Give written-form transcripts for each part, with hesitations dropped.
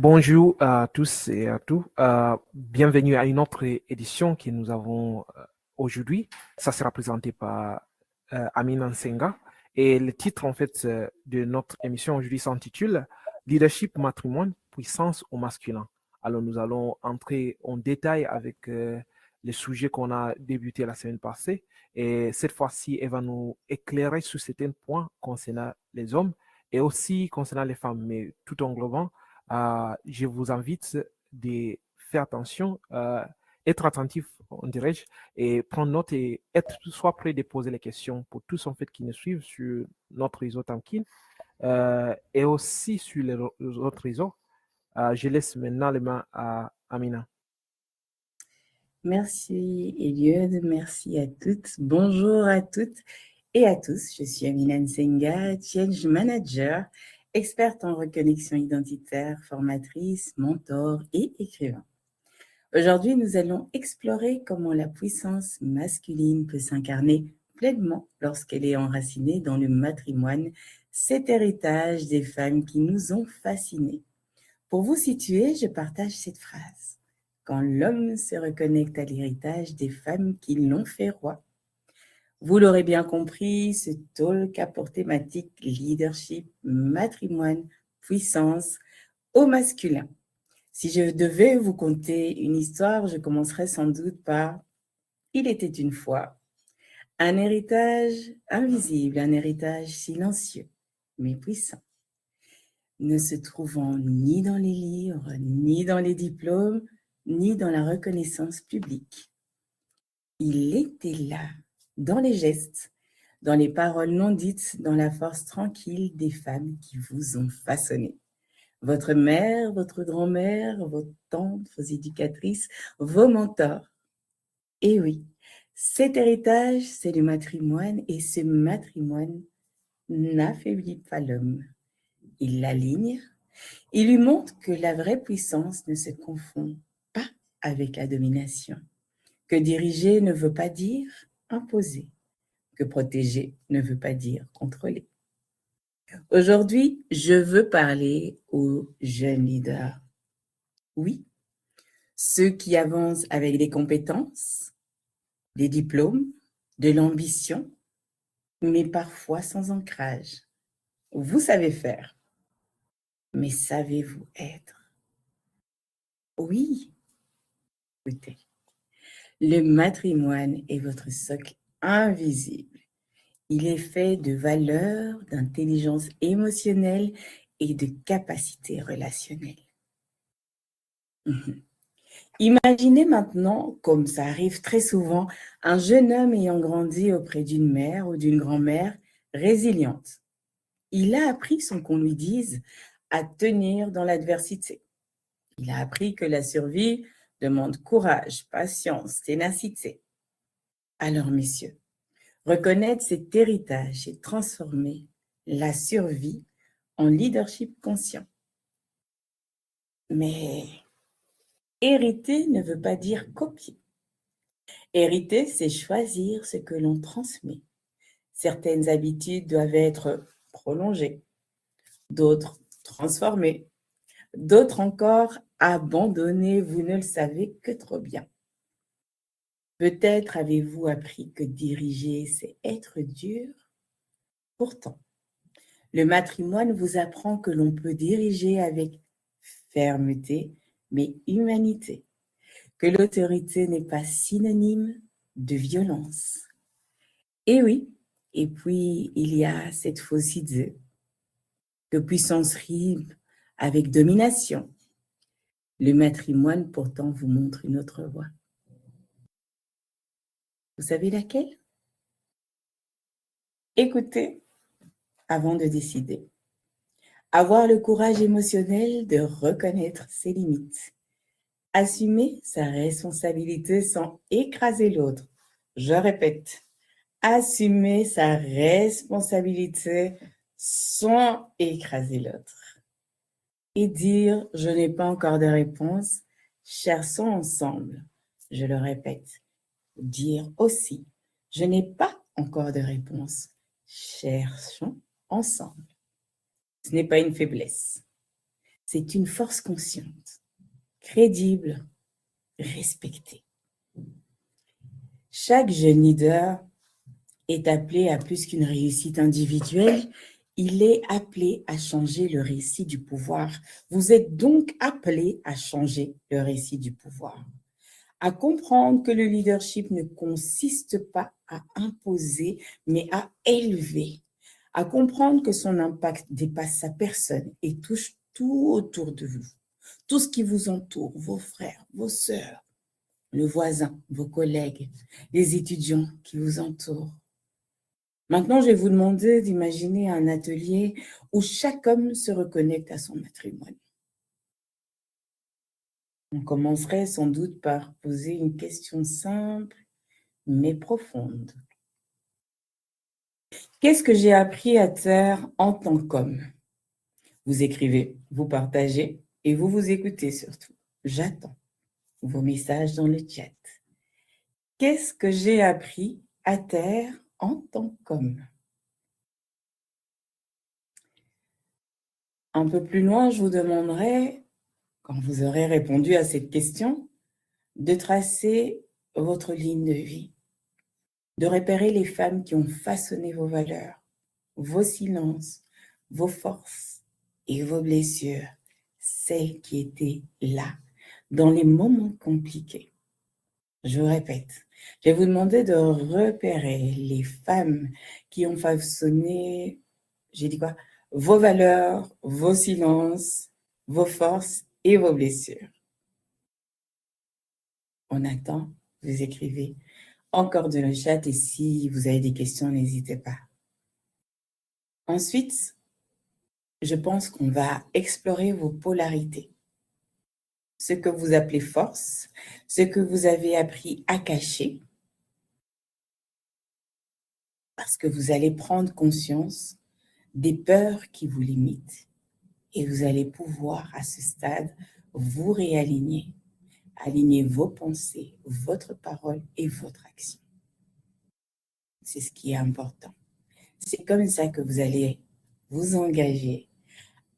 Bonjour à tous et à tous. Bienvenue à une autre édition que nous avons aujourd'hui. Ça sera présenté par Amina Nsenga. Et le titre, en fait, de notre émission aujourd'hui s'intitule Leadership, matrimoine, puissance au masculin. Alors, nous allons entrer en détail avec les sujets qu'on a débuté la semaine passée. Et cette fois-ci, elle va nous éclairer sur certains points concernant les hommes et aussi concernant les femmes, mais tout englobant. Je vous invite de faire attention, être attentif, on dirait, et prendre note et être soit prêt de poser les questions pour tous en fait qui nous suivent sur notre réseau Tamkin et aussi sur les autres réseaux. Je laisse maintenant les mains à Amina. Merci Eliud, merci à toutes. Bonjour à toutes et à tous. Je suis Amina Nsenga, Change Manager, experte en reconnexion identitaire, formatrice, mentor et écrivain. Aujourd'hui, nous allons explorer comment la puissance masculine peut s'incarner pleinement lorsqu'elle est enracinée dans le matrimoine, cet héritage des femmes qui nous ont fascinés. Pour vous situer, je partage cette phrase. Quand l'homme se reconnecte à l'héritage des femmes qui l'ont fait roi. Vous l'aurez bien compris, ce talk a pour thématique leadership, matrimoine, puissance au masculin. Si je devais vous conter une histoire, je commencerais sans doute par « Il était une fois ». Un héritage invisible, un héritage silencieux, mais puissant, ne se trouvant ni dans les livres, ni dans les diplômes, ni dans la reconnaissance publique. Il était là, dans les gestes, dans les paroles non dites, dans la force tranquille des femmes qui vous ont façonné. Votre mère, votre grand-mère, vos tantes, vos éducatrices, vos mentors. Et oui, cet héritage, c'est le matrimoine, et ce matrimoine n'affaiblit pas l'homme. Il l'aligne. Il lui montre que la vraie puissance ne se confond pas avec la domination, que diriger ne veut pas dire imposer, que protéger ne veut pas dire contrôler. Aujourd'hui, je veux parler aux jeunes leaders. Oui, ceux qui avancent avec des compétences, des diplômes, de l'ambition, mais parfois sans ancrage. Vous savez faire, mais savez-vous être? Oui, écoutez. Le matrimoine est votre socle invisible. Il est fait de valeurs, d'intelligence émotionnelle et de capacités relationnelles. Imaginez maintenant, comme ça arrive très souvent, un jeune homme ayant grandi auprès d'une mère ou d'une grand-mère résiliente. Il a appris, sans qu'on lui dise, à tenir dans l'adversité. Il a appris que la survie demande courage, patience, ténacité. Alors, messieurs, reconnaître cet héritage et transformer la survie en leadership conscient. Mais hériter ne veut pas dire copier. Hériter, c'est choisir ce que l'on transmet. Certaines habitudes doivent être prolongées, d'autres transformées, d'autres encore abandonnées, vous ne le savez que trop bien. Peut-être avez-vous appris que diriger, c'est être dur. Pourtant, le matrimoine vous apprend que l'on peut diriger avec fermeté, mais humanité, que l'autorité n'est pas synonyme de violence. Et oui, et puis il y a cette fausse idée que puissance rime avec domination. Le matrimoine pourtant vous montre une autre voie. Vous savez laquelle? Écoutez avant de décider. Avoir le courage émotionnel de reconnaître ses limites. Assumer sa responsabilité sans écraser l'autre. Je répète, assumer sa responsabilité sans écraser l'autre. Et dire, je n'ai pas encore de réponse, cherchons ensemble. Je le répète, dire aussi, je n'ai pas encore de réponse, cherchons ensemble. Ce n'est pas une faiblesse, C'est une force consciente, crédible, respectée. Chaque jeune leader est appelé à plus qu'une réussite individuelle, il est appelé à changer le récit du pouvoir. Vous êtes donc appelé à changer le récit du pouvoir, à comprendre que le leadership ne consiste pas à imposer, mais à élever, à comprendre que son impact dépasse sa personne et touche tout autour de vous, tout ce qui vous entoure, vos frères, vos sœurs, le voisin, vos collègues, les étudiants qui vous entourent. Maintenant, je vais vous demander d'imaginer un atelier où chaque homme se reconnecte à son patrimoine. On commencerait sans doute par poser une question simple, mais profonde. Qu'est-ce que j'ai appris à terre en tant qu'homme? Vous écrivez, vous partagez et vous vous écoutez surtout. J'attends vos messages dans le chat. Qu'est-ce que j'ai appris à terre en tant qu'homme? Un peu plus loin, je vous demanderai, quand vous aurez répondu à cette question, de tracer votre ligne de vie, de repérer les femmes qui ont façonné vos valeurs, vos silences, vos forces et vos blessures, celles qui étaient là, dans les moments compliqués. Je vous répète, je vais vous demander de repérer les femmes qui ont façonné, j'ai dit quoi? Vos valeurs, vos silences, vos forces et vos blessures. On attend, vous écrivez encore dans le chat et si vous avez des questions, n'hésitez pas. Ensuite, je pense qu'on va explorer vos polarités. Ce que vous appelez force, ce que vous avez appris à cacher, parce que vous allez prendre conscience des peurs qui vous limitent et vous allez pouvoir à ce stade vous réaligner, aligner vos pensées, votre parole et votre action. C'est ce qui est important. C'est comme ça que vous allez vous engager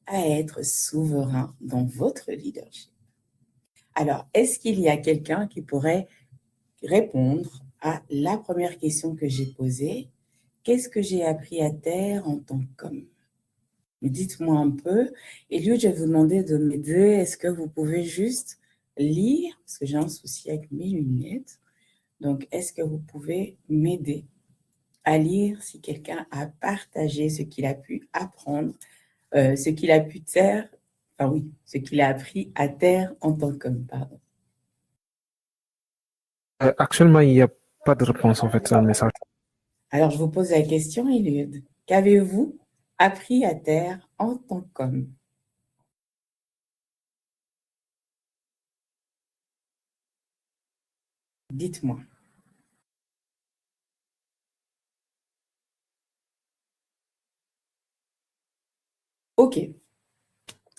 à être souverain dans votre leadership. Alors, est-ce qu'il y a quelqu'un qui pourrait répondre à la première question que j'ai posée? Qu'est-ce que j'ai appris à terre en tant qu'homme? Dites-moi un peu. Eliud, je vais vous demander de m'aider. Est-ce que vous pouvez juste lire? Parce que j'ai un souci avec mes lunettes. Donc, est-ce que vous pouvez m'aider à lire si quelqu'un a partagé ce qu'il a pu apprendre, ce qu'il a pu taire, enfin oui, ce qu'il a appris à terre en tant qu'homme, pardon. Actuellement, il n'y a pas de réponse en fait dans le message. Alors, je vous pose la question, Eliud. Qu'avez-vous appris à terre en tant qu'homme? Dites-moi. OK.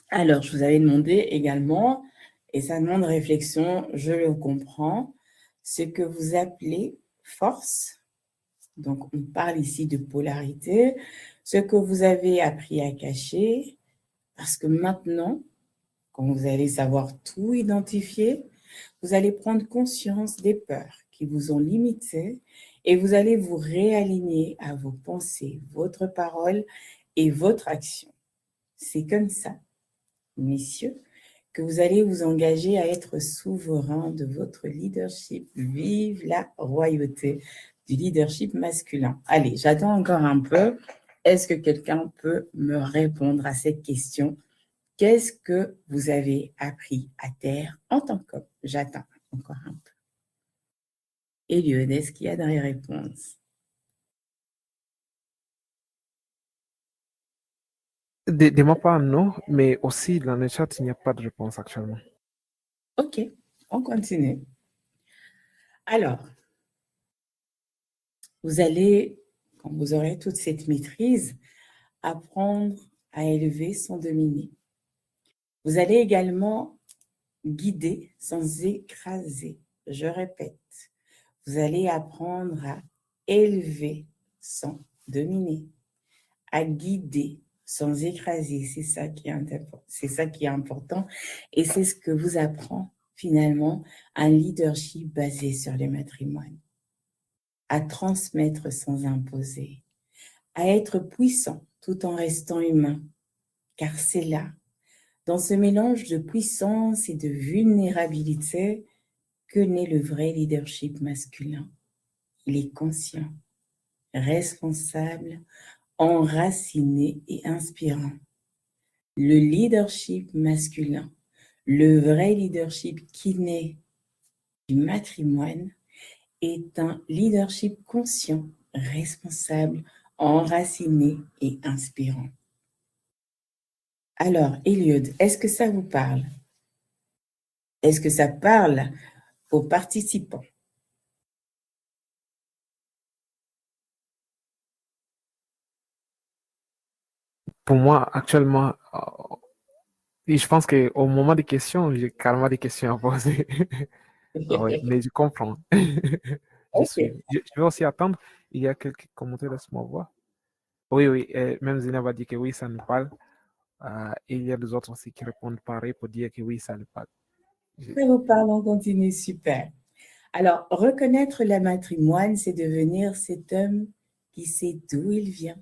Alors, je vous avais demandé également, et ça demande réflexion, je le comprends, ce que vous appelez force. Donc, on parle ici de polarité, ce que vous avez appris à cacher, parce que maintenant, quand vous allez savoir tout identifier, vous allez prendre conscience des peurs qui vous ont limité et vous allez vous réaligner à vos pensées, votre parole et votre action. C'est comme ça, messieurs, que vous allez vous engager à être souverain de votre leadership. Vive la royauté du leadership masculin. Allez, j'attends encore un peu. Est-ce que quelqu'un peut me répondre à cette question? Qu'est-ce que vous avez appris à terre en tant qu'homme? J'attends encore un peu. Eliud, est-ce qu'il y a des réponses? De ma part, non, mais aussi dans le chat, il n'y a pas de réponse actuellement. OK, on continue. Alors, vous allez, quand vous aurez toute cette maîtrise, apprendre à élever sans dominer. Vous allez également guider sans écraser. Je répète, vous allez apprendre à élever sans dominer, à guider sans écraser. C'est ça qui est important. Et c'est ce que vous apprend finalement un leadership basé sur le matrimoine. À transmettre sans imposer, à être puissant tout en restant humain, car c'est là, dans ce mélange de puissance et de vulnérabilité, que naît le vrai leadership masculin. Il est conscient, responsable, enraciné et inspirant. Le leadership masculin, le vrai leadership qui naît du matrimoine, est un leadership conscient, responsable, enraciné et inspirant. Alors, Eliud, est-ce que ça vous parle? Est-ce que ça parle aux participants? Pour moi, actuellement, et je pense qu'au moment des questions, j'ai carrément des questions à poser. Ah oui, mais je comprends. Je Ok. suis. Je vais aussi attendre. Il y a quelques commentaires, laisse-moi voir. Oui, oui, même Zina va dire que oui, ça nous parle. Et il y a des autres aussi qui répondent pareil pour dire que oui, ça nous parle. Ça vous parle, on continue, super. Alors, reconnaître le matrimoine, c'est devenir cet homme qui sait d'où il vient,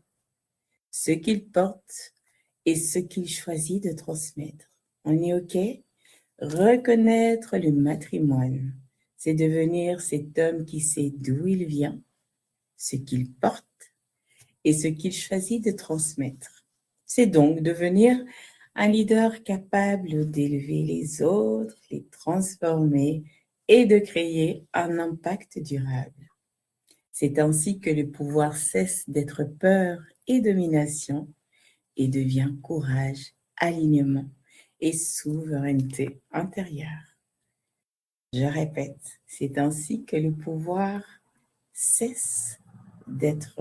ce qu'il porte et ce qu'il choisit de transmettre. On est OK? Reconnaître le matrimoine, c'est devenir cet homme qui sait d'où il vient, ce qu'il porte et ce qu'il choisit de transmettre. C'est donc devenir un leader capable d'élever les autres, les transformer et de créer un impact durable. C'est ainsi que le pouvoir cesse d'être peur et domination et devient courage, alignement et souveraineté intérieure. Je répète, c'est ainsi que le pouvoir cesse d'être,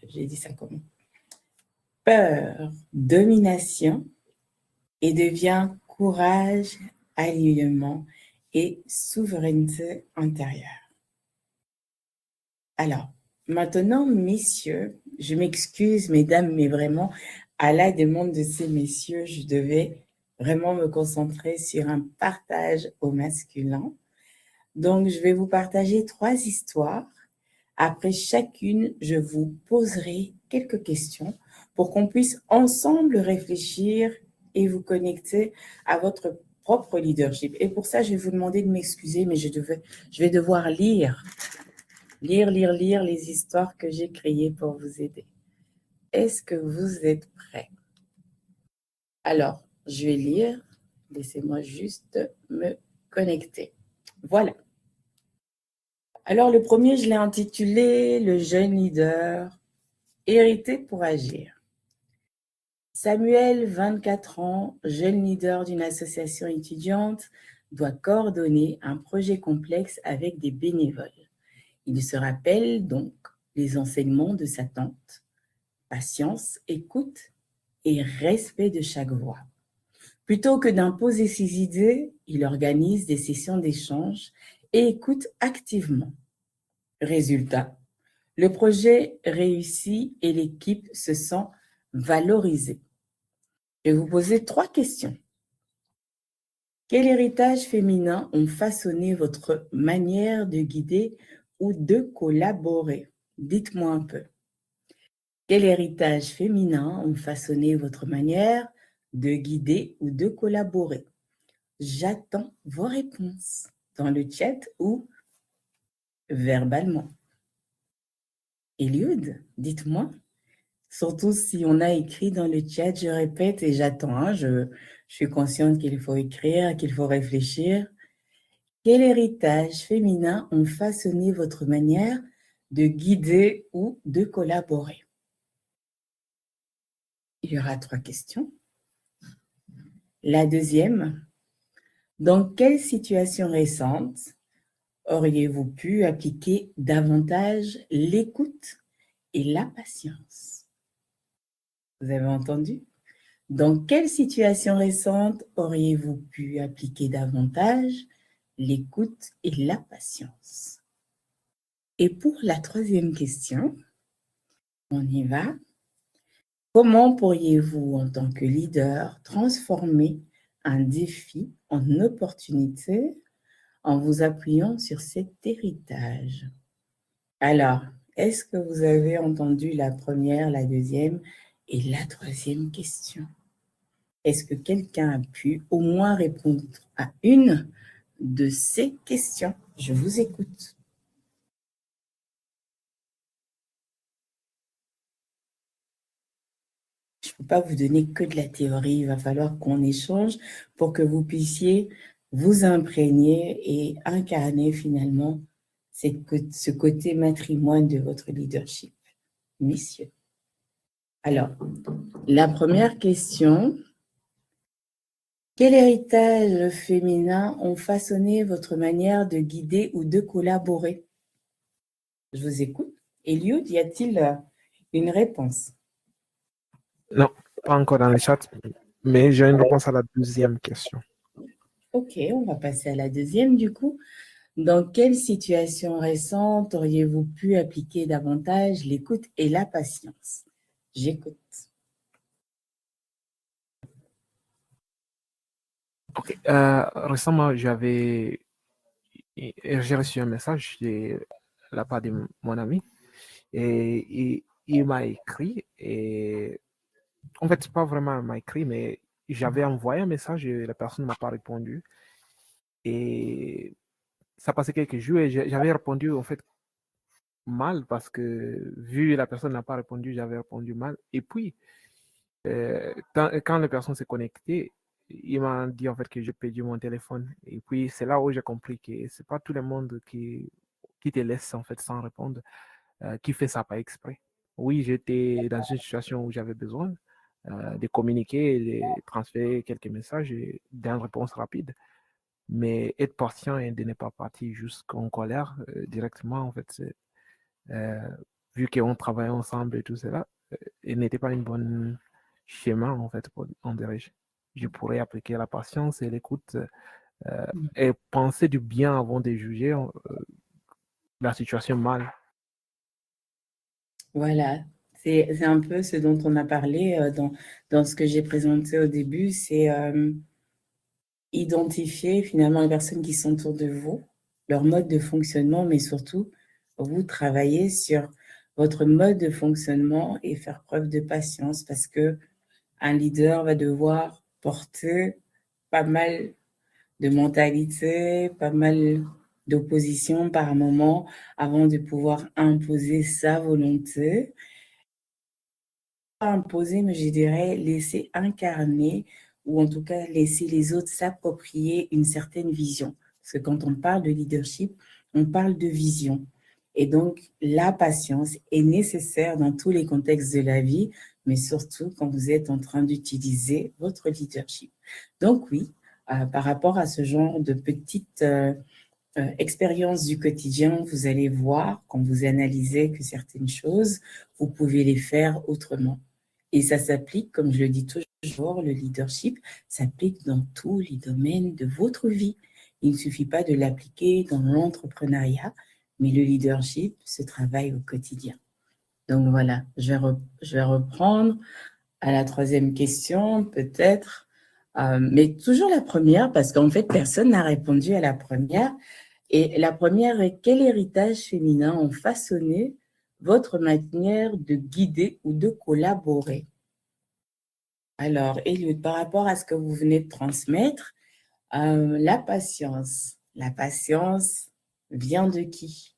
j'ai dit ça comment? Peur, domination et devient courage, alignement et souveraineté intérieure. Alors, maintenant, messieurs, je m'excuse, mesdames, mais vraiment, à la demande de ces messieurs, je devais vraiment me concentrer sur un partage au masculin. Donc, je vais vous partager 3 histoires. Après chacune, je vous poserai quelques questions pour qu'on puisse ensemble réfléchir et vous connecter à votre propre leadership. Et pour ça, je vais vous demander de m'excuser, mais je vais devoir lire les histoires que j'ai créées pour vous aider. Est-ce que vous êtes prêts? Alors, je vais lire. Laissez-moi juste me connecter. Voilà. Alors, le premier, je l'ai intitulé « Le jeune leader, hérité pour agir ». Samuel, 24 ans, jeune leader d'une association étudiante, doit coordonner un projet complexe avec des bénévoles. Il se rappelle donc les enseignements de sa tante, patience, écoute et respect de chaque voix. Plutôt que d'imposer ses idées, il organise des sessions d'échange et écoute activement. Résultat, le projet réussit et l'équipe se sent valorisée. Je vais vous poser 3 questions. Quel héritage féminin ont façonné votre manière de guider ou de collaborer? Dites-moi un peu. Quel héritage féminin ont façonné votre manière de guider ou de collaborer? J'attends vos réponses dans le chat ou verbalement. Eliud, dites-moi. Surtout si on a écrit dans le chat, je répète et j'attends. Hein, je suis consciente qu'il faut écrire, qu'il faut réfléchir. Quel héritage féminin ont façonné votre manière de guider ou de collaborer? Il y aura 3 questions. La deuxième, dans quelle situation récente auriez-vous pu appliquer davantage l'écoute et la patience? Vous avez entendu? Dans quelle situation récente auriez-vous pu appliquer davantage l'écoute et la patience? Et pour la troisième question, on y va. Comment pourriez-vous, en tant que leader, transformer un défi en opportunité en vous appuyant sur cet héritage? Alors, est-ce que vous avez entendu la première, la deuxième et la troisième question? Est-ce que quelqu'un a pu au moins répondre à une de ces questions? Je vous écoute. Je ne peux pas vous donner que de la théorie, il va falloir qu'on échange pour que vous puissiez vous imprégner et incarner finalement ce côté matrimoine de votre leadership. Messieurs. Alors, la première question, quel héritage féminin ont façonné votre manière de guider ou de collaborer? Je vous écoute. Eliud, y a-t-il une réponse? Non, pas encore dans le chat, mais j'ai une réponse à la deuxième question. Ok, on va passer à la deuxième du coup. Dans quelle situation récente auriez-vous pu appliquer davantage l'écoute et la patience? J'écoute. Ok. Récemment, j'ai reçu un message de la part de mon ami et il m'a écrit et en fait, pas vraiment il m'a écrit, mais j'avais envoyé un message et la personne ne m'a pas répondu et ça passait quelques jours et j'avais répondu en fait mal parce que vu la personne n'a pas répondu, j'avais répondu mal et puis quand la personne s'est connectée, il m'a dit en fait que j'ai perdu mon téléphone. Et puis c'est là où j'ai compris que c'est pas tout le monde qui te laisse en fait sans répondre, qui fait ça pas exprès. Oui, j'étais dans une situation où j'avais besoin de communiquer, de transférer quelques messages et d'une réponse rapide. Mais être patient et de ne pas partir jusqu'en colère directement, en fait, euh, vu qu'on travaillait ensemble et tout cela, il n'était pas une bonne schéma, en fait, pour en diriger. Je pourrais appliquer la patience et l'écoute et penser du bien avant de juger la situation mal. Voilà, c'est un peu ce dont on a parlé dans ce que j'ai présenté au début, c'est identifier finalement les personnes qui sont autour de vous, leur mode de fonctionnement, mais surtout, vous travaillez sur votre mode de fonctionnement et faire preuve de patience parce que un leader va devoir porter pas mal de mentalité, pas mal d'opposition par moment avant de pouvoir imposer sa volonté. Pas imposer, mais je dirais laisser incarner ou en tout cas laisser les autres s'approprier une certaine vision. Parce que quand on parle de leadership, on parle de vision. Et donc, la patience est nécessaire dans tous les contextes de la vie, mais surtout quand vous êtes en train d'utiliser votre leadership. Donc oui, par rapport à ce genre de petites expériences du quotidien, vous allez voir, quand vous analysez que certaines choses, vous pouvez les faire autrement. Et ça s'applique, comme je le dis toujours, le leadership s'applique dans tous les domaines de votre vie. Il ne suffit pas de l'appliquer dans l'entrepreneuriat, mais le leadership se travaille au quotidien. Donc voilà, je vais reprendre à la troisième question, peut-être, mais toujours la première, parce qu'en fait, personne n'a répondu à la première. Et la première est, quel héritage féminin ont façonné votre manière de guider ou de collaborer? Alors, Eliud, par rapport à ce que vous venez de transmettre, la patience. La patience vient de qui?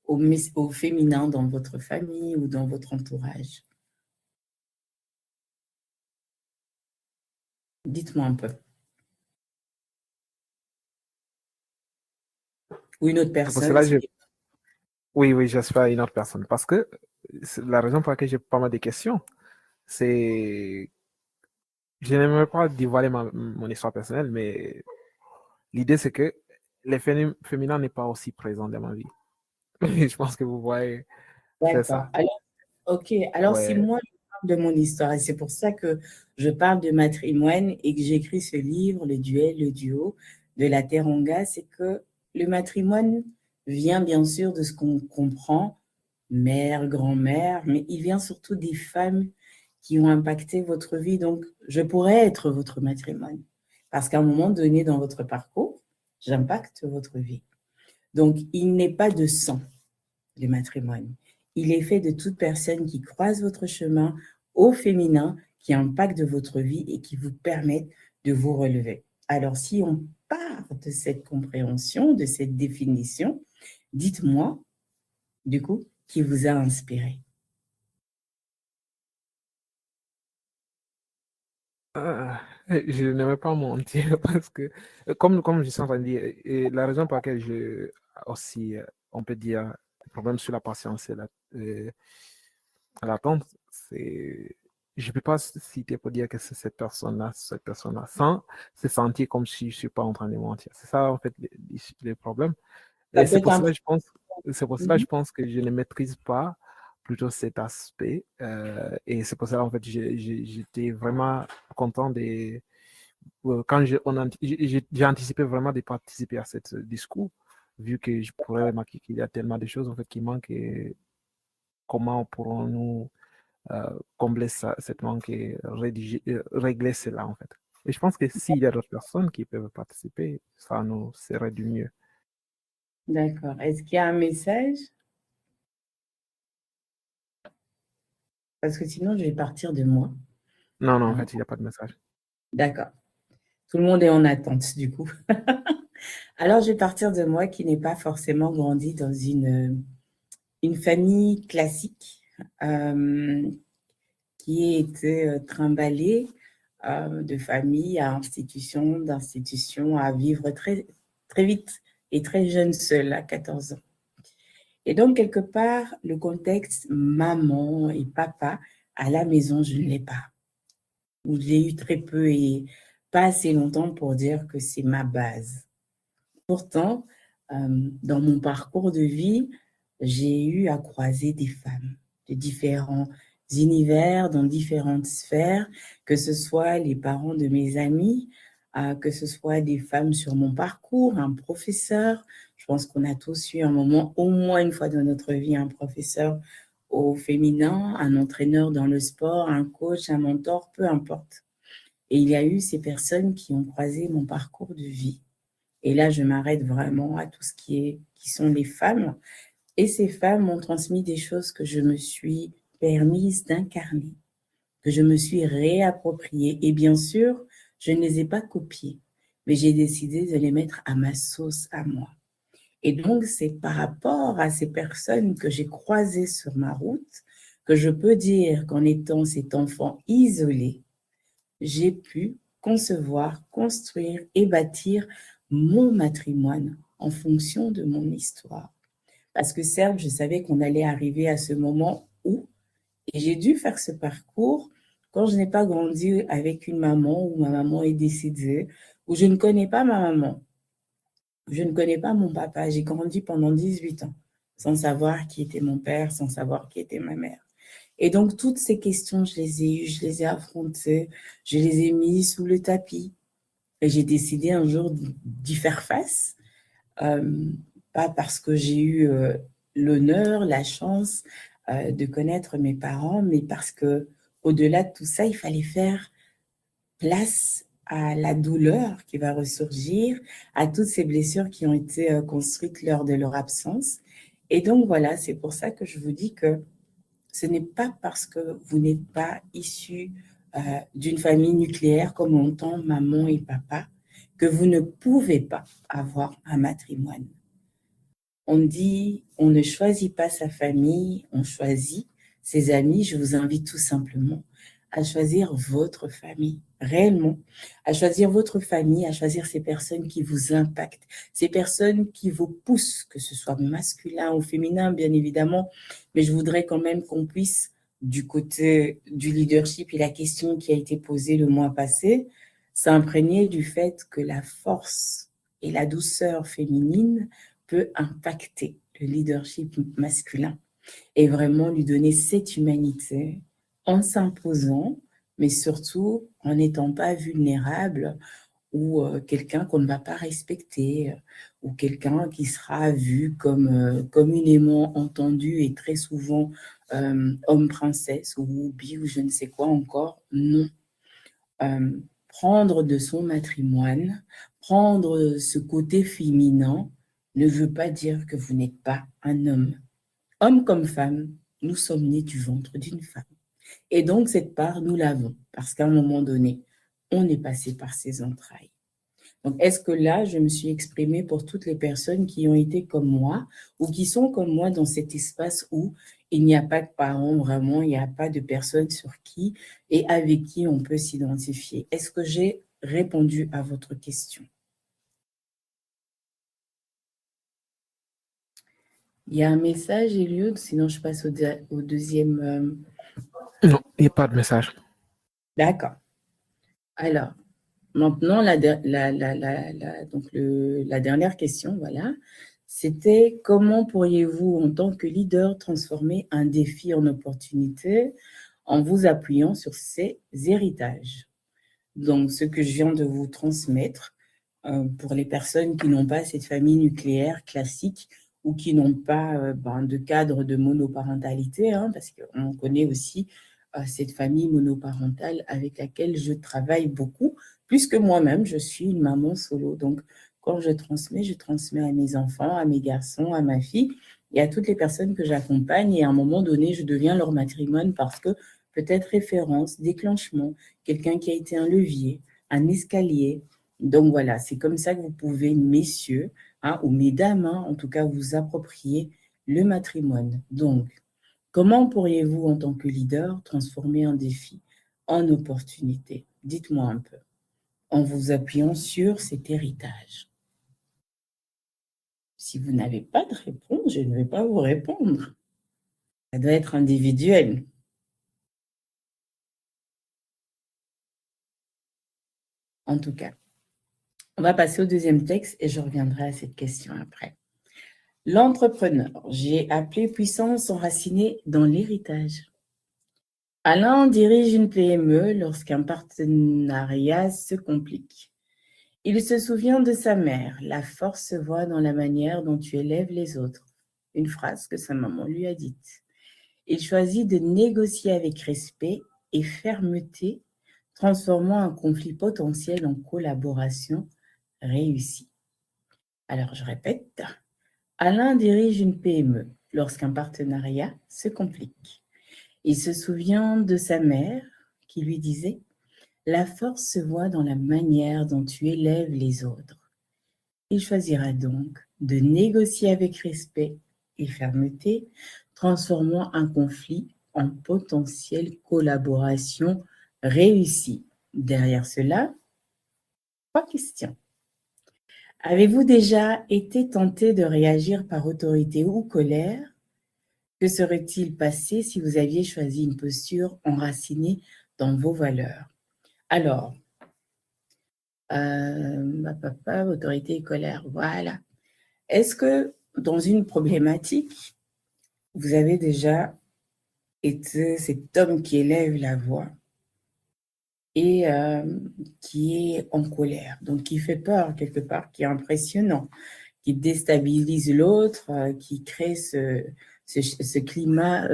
Au féminin dans votre famille ou dans votre entourage? Dites-moi un peu. Ou une autre C'est pour personne. cela que oui, j'espère une autre personne. Parce que la raison pour laquelle j'ai pas mal de questions, c'est je n'aimerais pas dévoiler mon histoire personnelle, mais l'idée c'est que les féminins n'est pas aussi présent dans ma vie. Je pense que vous voyez, c'est D'accord. ça. Alors, ok. Alors, si Ouais. moi, je parle de mon histoire, et c'est pour ça que je parle de matrimoine et que j'écris ce livre, Le duel, le duo de la Teranga, c'est que le matrimoine vient bien sûr de ce qu'on comprend, mère, grand-mère, mais il vient surtout des femmes qui ont impacté votre vie. Donc, je pourrais être votre matrimoine. Parce qu'à un moment donné dans votre parcours, j'impacte votre vie. Donc, il n'est pas de sang, le matrimoine. Il est fait de toute personne qui croise votre chemin au féminin, qui impacte votre vie et qui vous permettent de vous relever. Alors, si on part de cette compréhension, de cette définition, dites-moi, du coup, qui vous a inspiré. Je n'aimerais pas mentir parce que, comme je suis en train de dire, et la raison pour laquelle j'ai aussi, on peut dire, des problèmes sur la patience et l'attente, c'est. Je ne peux pas citer pour dire que c'est cette personne-là, sans se sentir comme si je ne suis pas en train de mentir. C'est ça, en fait, les problèmes. Ça Et peut être un... c'est pour cela, Mhm. je pense que je ne maîtrise pas plutôt cet aspect. Et c'est pour ça, en fait, j'étais vraiment content quand j'ai anticipé vraiment de participer à ce discours, vu que je pourrais remarquer qu'il y a tellement de choses, en fait, qui manquent et comment pourrons-nous combler cette manque et régler cela, en fait. Et je pense que s'il y a d'autres personnes qui peuvent participer, ça nous serait du mieux. D'accord. Est-ce qu'il y a un message? Parce que sinon, je vais partir de moi. Non, en Ah, fait, il n'y a pas de message. d'accord. Tout le monde est en attente, du coup. Alors, je vais partir de moi qui n'ai pas forcément grandi dans une famille classique, qui a été trimballée de famille à institution, d'institution, à vivre très, très vite et très jeune seule, à 14 ans. Et donc, quelque part, le contexte maman et papa à la maison, je ne l'ai pas. Ou je l'ai eu très peu et pas assez longtemps pour dire que c'est ma base. Pourtant, dans mon parcours de vie, j'ai eu à croiser des femmes de différents univers, dans différentes sphères, que ce soit les parents de mes amis, que ce soit des femmes sur mon parcours, un professeur. Je pense qu'on a tous eu un moment, au moins une fois dans notre vie, un professeur au féminin, un entraîneur dans le sport, un coach, un mentor, peu importe. Et il y a eu ces personnes qui ont croisé mon parcours de vie. Et là, je m'arrête vraiment à tout ce qui sont les femmes. Et ces femmes m'ont transmis des choses que je me suis permise d'incarner, que je me suis réappropriées. Et bien sûr, je ne les ai pas copiées, mais j'ai décidé de les mettre à ma sauce, à moi. Et donc, c'est par rapport à ces personnes que j'ai croisées sur ma route que je peux dire qu'en étant cet enfant isolé, j'ai pu concevoir, construire et bâtir mon matrimoine en fonction de mon histoire. Parce que certes, je savais qu'on allait arriver à ce moment où, et j'ai dû faire ce parcours quand je n'ai pas grandi avec une maman, où ma maman est décédée, où je ne connais pas ma maman, je ne connais pas mon papa. J'ai grandi pendant 18 ans sans savoir qui était mon père, sans savoir qui était ma mère. Et donc, toutes ces questions, je les ai eues, je les ai affrontées, je les ai mises sous le tapis. Et j'ai décidé un jour d'y faire face, euh, pas parce que j'ai eu l'honneur, la chance de connaître mes parents, mais parce que au-delà de tout ça, il fallait faire place à la douleur qui va ressurgir, à toutes ces blessures qui ont été construites lors de leur absence. Et donc voilà, c'est pour ça que je vous dis que ce n'est pas parce que vous n'êtes pas issu d'une famille nucléaire comme on entend maman et papa que vous ne pouvez pas avoir un matrimoine. On dit, on ne choisit pas sa famille, on choisit ses amis. Je vous invite tout simplement à choisir votre famille, réellement, à choisir votre famille, à choisir ces personnes qui vous impactent, ces personnes qui vous poussent, que ce soit masculin ou féminin, bien évidemment, mais je voudrais quand même qu'on puisse, du côté du leadership et la question qui a été posée le mois passé, s'imprégner du fait que la force et la douceur féminine peut impacter le leadership masculin et vraiment lui donner cette humanité en s'imposant, mais surtout en n'étant pas vulnérable ou quelqu'un qu'on ne va pas respecter ou quelqu'un qui sera vu comme communément entendu et très souvent homme-princesse ou bi ou je ne sais quoi encore. Non. Prendre de son matrimoine, prendre ce côté féminin ne veut pas dire que vous n'êtes pas un homme. Homme comme femme, nous sommes nés du ventre d'une femme. Et donc, cette part, nous l'avons, parce qu'à un moment donné, on est passé par ses entrailles. Donc, est-ce que là, je me suis exprimée pour toutes les personnes qui ont été comme moi ou qui sont comme moi dans cet espace où il n'y a pas de parents vraiment, il n'y a pas de personnes sur qui et avec qui on peut s'identifier? Est-ce que j'ai répondu à votre question? Il y a un message, Eliud, sinon je passe au deuxième. Non, il n'y a pas de message. D'accord. Alors, maintenant, la dernière question, voilà, c'était comment pourriez-vous, en tant que leader, transformer un défi en opportunité en vous appuyant sur ces héritages? Donc, ce que je viens de vous transmettre, pour les personnes qui n'ont pas cette famille nucléaire classique ou qui n'ont pas de cadre de monoparentalité, parce qu'on connaît aussi cette famille monoparentale avec laquelle je travaille beaucoup, puisque moi-même, je suis une maman solo. Donc, quand je transmets à mes enfants, à mes garçons, à ma fille et à toutes les personnes que j'accompagne. Et à un moment donné, je deviens leur matrimoine parce que peut-être référence, déclenchement, quelqu'un qui a été un levier, un escalier. Donc voilà, c'est comme ça que vous pouvez, messieurs, ou mesdames, en tout cas, vous approprier le matrimoine. Donc, comment pourriez-vous, en tant que leader, transformer un défi en opportunité? Dites-moi un peu, en vous appuyant sur cet héritage. Si vous n'avez pas de réponse, je ne vais pas vous répondre. Ça doit être individuel. En tout cas, on va passer au deuxième texte et je reviendrai à cette question après. L'entrepreneur, j'ai appelé puissance enracinée dans l'héritage. Alain dirige une PME lorsqu'un partenariat se complique. Il se souvient de sa mère. La force se voit dans la manière dont tu élèves les autres. Une phrase que sa maman lui a dite. Il choisit de négocier avec respect et fermeté, transformant un conflit potentiel en collaboration réussie. Alors, je répète. Alain dirige une PME lorsqu'un partenariat se complique. Il se souvient de sa mère qui lui disait « La force se voit dans la manière dont tu élèves les autres ». Il choisira donc de négocier avec respect et fermeté, transformant un conflit en potentielle collaboration réussie. Derrière cela, 3 questions. Avez-vous déjà été tenté de réagir par autorité ou colère? Que serait-il passé si vous aviez choisi une posture enracinée dans vos valeurs? Alors, autorité et colère, voilà. Est-ce que dans une problématique, vous avez déjà été cet homme qui élève la voix et qui est en colère, donc qui fait peur quelque part, qui est impressionnant, qui déstabilise l'autre, qui crée ce climat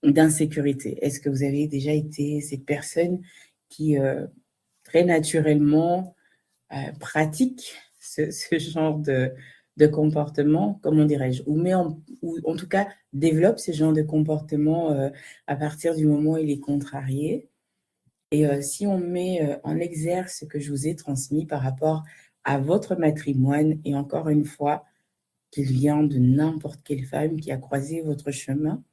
d'insécurité? Est-ce que vous avez déjà été cette personne qui très naturellement pratique ce genre de comportement, comment dirais-je, ou en tout cas développe ce genre de comportement à partir du moment où il est contrarié? Et si on met en exergue ce que je vous ai transmis par rapport à votre matrimoine, et encore une fois, qu'il vient de n'importe quelle femme qui a croisé votre chemin,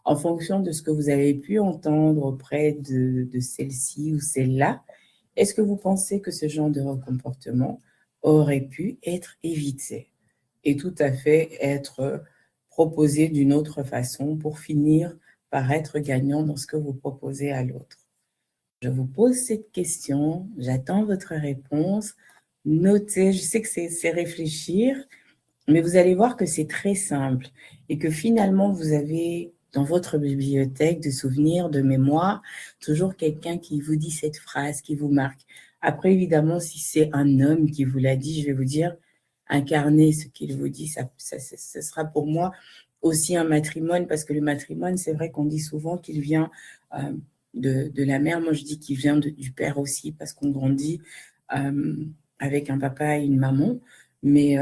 en fonction de ce que vous avez pu entendre auprès de celle-ci ou celle-là, est-ce que vous pensez que ce genre de comportement aurait pu être évité et tout à fait être proposé d'une autre façon pour finir par être gagnant dans ce que vous proposez à l'autre? Je vous pose cette question, j'attends votre réponse. Notez, je sais que c'est réfléchir, mais vous allez voir que c'est très simple et que finalement, vous avez dans votre bibliothèque de souvenirs, de mémoire, toujours quelqu'un qui vous dit cette phrase, qui vous marque. Après, évidemment, si c'est un homme qui vous l'a dit, je vais vous dire, incarner ce qu'il vous dit, ce sera pour moi aussi un matrimoine, parce que le matrimoine, c'est vrai qu'on dit souvent qu'il vient de la mère. Moi, je dis qu'il vient du père aussi, parce qu'on grandit avec un papa et une maman. Mais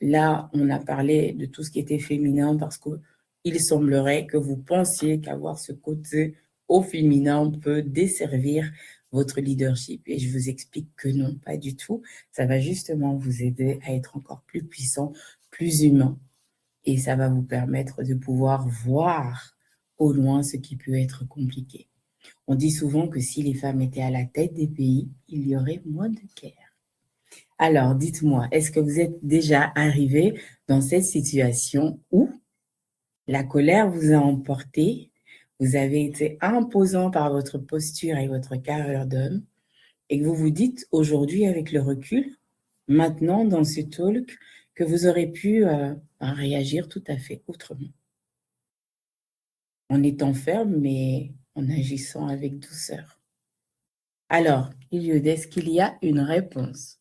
là, on a parlé de tout ce qui était féminin, parce qu'il semblerait que vous pensiez qu'avoir ce côté au féminin peut desservir votre leadership. Et je vous explique que non, pas du tout. Ça va justement vous aider à être encore plus puissant, plus humain. Et ça va vous permettre de pouvoir voir au loin ce qui peut être compliqué. On dit souvent que si les femmes étaient à la tête des pays, il y aurait moins de guerres. Alors, dites-moi, est-ce que vous êtes déjà arrivé dans cette situation où la colère vous a emporté, vous avez été imposant par votre posture et votre carrure d'homme, et que vous vous dites aujourd'hui avec le recul, maintenant dans ce talk, que vous aurez pu réagir tout à fait autrement. En étant ferme, mais en agissant avec douceur. Alors, Iliode, est-ce qu'il y a une réponse?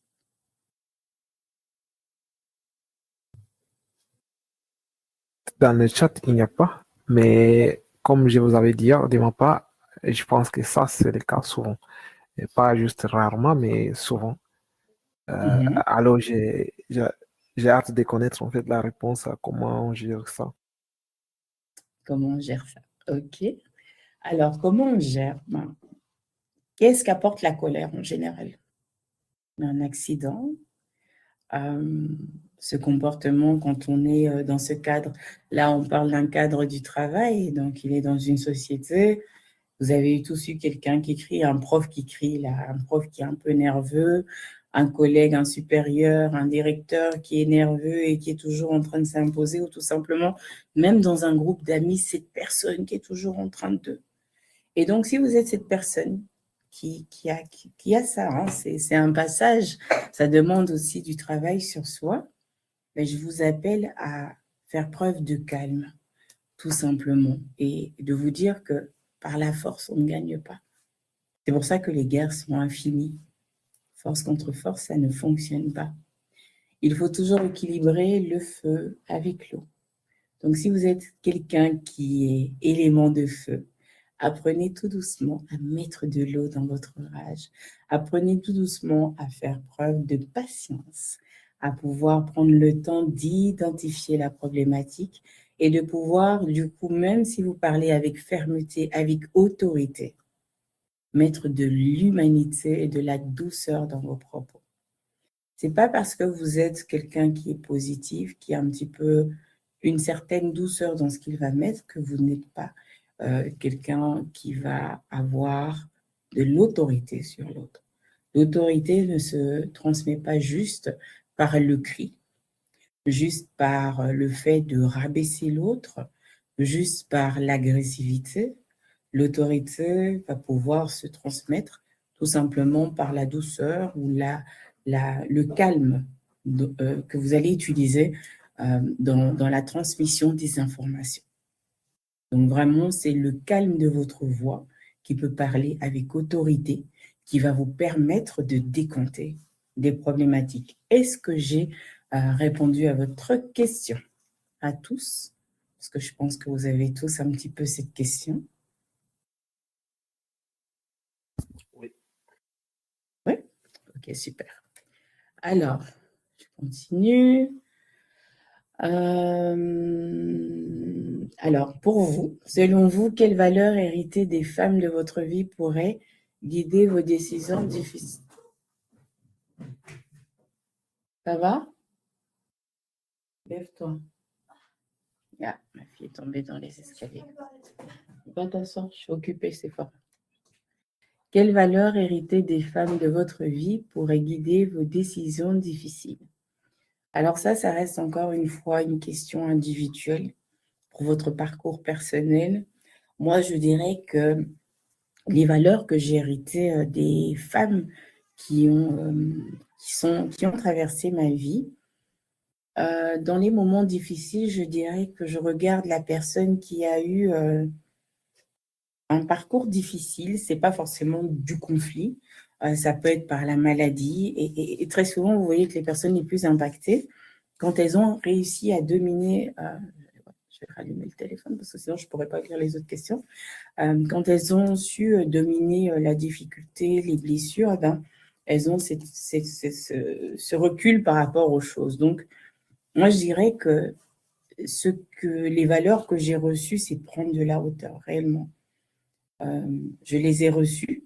Dans le chat, il n'y a pas, mais comme je vous avais dit de ma part, je pense que ça, c'est le cas souvent. Et pas juste rarement, mais souvent. Alors, j'ai hâte de connaître en fait la réponse à comment on gère ça. Comment on gère ça? Ok. Alors, comment on gère? Qu'est-ce qu'apporte la colère en général? Un accident, ce comportement quand on est dans ce cadre. Là, on parle d'un cadre du travail, donc il est dans une société. Vous avez tous eu quelqu'un qui crie, un prof qui crie, là, un prof qui est un peu nerveux, un collègue, un supérieur, un directeur qui est nerveux et qui est toujours en train de s'imposer, ou tout simplement, même dans un groupe d'amis, cette personne qui est toujours en train de... Et donc, si vous êtes cette personne qui a ça, hein, c'est un passage, ça demande aussi du travail sur soi, mais je vous appelle à faire preuve de calme, tout simplement, et de vous dire que par la force, on ne gagne pas. C'est pour ça que les guerres sont infinies. Force contre force, ça ne fonctionne pas. Il faut toujours équilibrer le feu avec l'eau. Donc, si vous êtes quelqu'un qui est élément de feu, apprenez tout doucement à mettre de l'eau dans votre rage. Apprenez tout doucement à faire preuve de patience, à pouvoir prendre le temps d'identifier la problématique et de pouvoir, du coup, même si vous parlez avec fermeté, avec autorité, mettre de l'humanité et de la douceur dans vos propos. C'est pas parce que vous êtes quelqu'un qui est positif, qui a un petit peu une certaine douceur dans ce qu'il va mettre, que vous n'êtes pas quelqu'un qui va avoir de l'autorité sur l'autre. L'autorité ne se transmet pas juste par le cri, juste par le fait de rabaisser l'autre, juste par l'agressivité. L'autorité va pouvoir se transmettre tout simplement par la douceur ou le calme que vous allez utiliser dans la transmission des informations. Donc vraiment, c'est le calme de votre voix qui peut parler avec autorité, qui va vous permettre de décompter des problématiques. Est-ce que j'ai répondu à votre question? À tous, parce que je pense que vous avez tous un petit peu cette question. Oui. Oui? Ok, super. Alors, je continue. Alors, pour vous, selon vous, quelle valeur héritée des femmes de votre vie pourrait guider vos décisions difficiles? Ça va? Lève-toi. Ah, ma fille est tombée dans les escaliers. Va t'asseoir, je suis occupée, c'est fort. Quelle valeur héritée des femmes de votre vie pourrait guider vos décisions difficiles? Alors ça reste encore une fois une question individuelle pour votre parcours personnel. Moi, je dirais que les valeurs que j'ai héritées des femmes qui ont traversé ma vie, dans les moments difficiles, je dirais que je regarde la personne qui a eu un parcours difficile, c'est pas forcément du conflit, ça peut être par la maladie. Et très souvent, vous voyez que les personnes les plus impactées, quand elles ont réussi à dominer, je vais rallumer le téléphone parce que sinon je ne pourrais pas lire les autres questions, quand elles ont su dominer la difficulté, les blessures, eh ben, elles ont ce recul par rapport aux choses. Donc, moi, je dirais que les valeurs que j'ai reçues, c'est prendre de la hauteur, réellement. Je les ai reçues,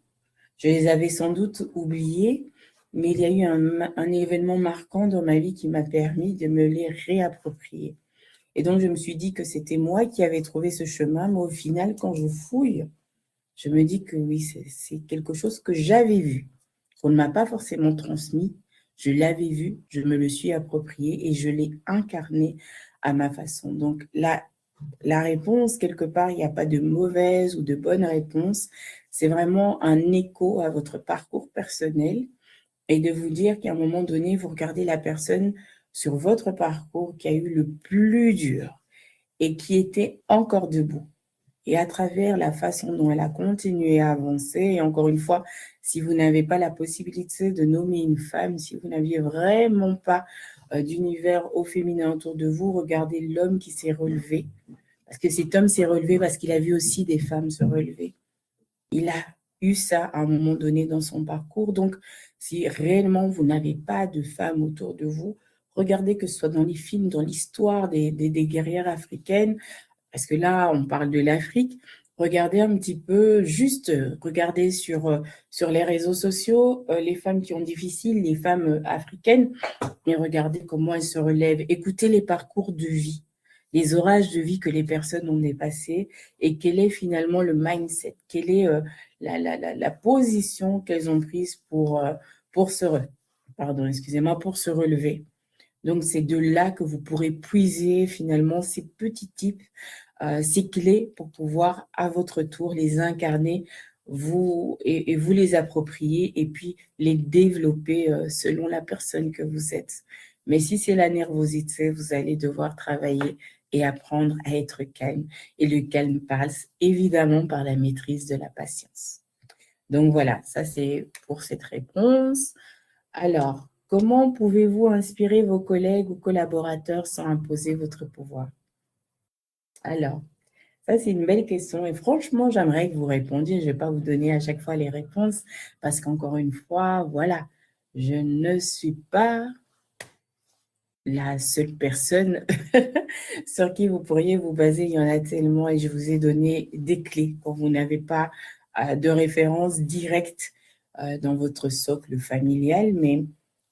je les avais sans doute oubliées, mais il y a eu un événement marquant dans ma vie qui m'a permis de me les réapproprier. Et donc, je me suis dit que c'était moi qui avais trouvé ce chemin, mais au final, quand je fouille, je me dis que oui, c'est quelque chose que j'avais vu, qu'on ne m'a pas forcément transmis. Je l'avais vu, je me le suis approprié et je l'ai incarné à ma façon. Donc, la réponse, quelque part, il n'y a pas de mauvaise ou de bonne réponse. C'est vraiment un écho à votre parcours personnel et de vous dire qu'à un moment donné, vous regardez la personne sur votre parcours qui a eu le plus dur et qui était encore debout. Et à travers la façon dont elle a continué à avancer, et encore une fois, si vous n'avez pas la possibilité de nommer une femme, si vous n'aviez vraiment pas d'univers au féminin autour de vous, regardez l'homme qui s'est relevé. Parce que cet homme s'est relevé parce qu'il a vu aussi des femmes se relever. Il a eu ça à un moment donné dans son parcours. Donc, si réellement vous n'avez pas de femmes autour de vous, regardez que ce soit dans les films, dans l'histoire des guerrières africaines, parce que là, on parle de l'Afrique. Regardez un petit peu, juste regardez sur les réseaux sociaux, les femmes qui ont difficile, les femmes africaines, et regardez comment elles se relèvent. Écoutez les parcours de vie, les orages de vie que les personnes ont dépassés et quel est finalement le mindset, quelle est la position qu'elles ont prise pour pour se relever. Donc, c'est de là que vous pourrez puiser finalement ces petits tips, ces clés pour pouvoir à votre tour les incarner et vous les approprier et puis les développer selon la personne que vous êtes. Mais si c'est la nervosité, vous allez devoir travailler et apprendre à être calme. Et le calme passe évidemment par la maîtrise de la patience. Donc voilà, ça c'est pour cette réponse. Alors, comment pouvez-vous inspirer vos collègues ou collaborateurs sans imposer votre pouvoir? Alors, ça c'est une belle question et franchement, j'aimerais que vous répondiez. Je ne vais pas vous donner à chaque fois les réponses parce qu'encore une fois, voilà, je ne suis pas la seule personne sur qui vous pourriez vous baser. Il y en a tellement et je vous ai donné des clés quand vous n'avez pas de référence directe dans votre socle familial, mais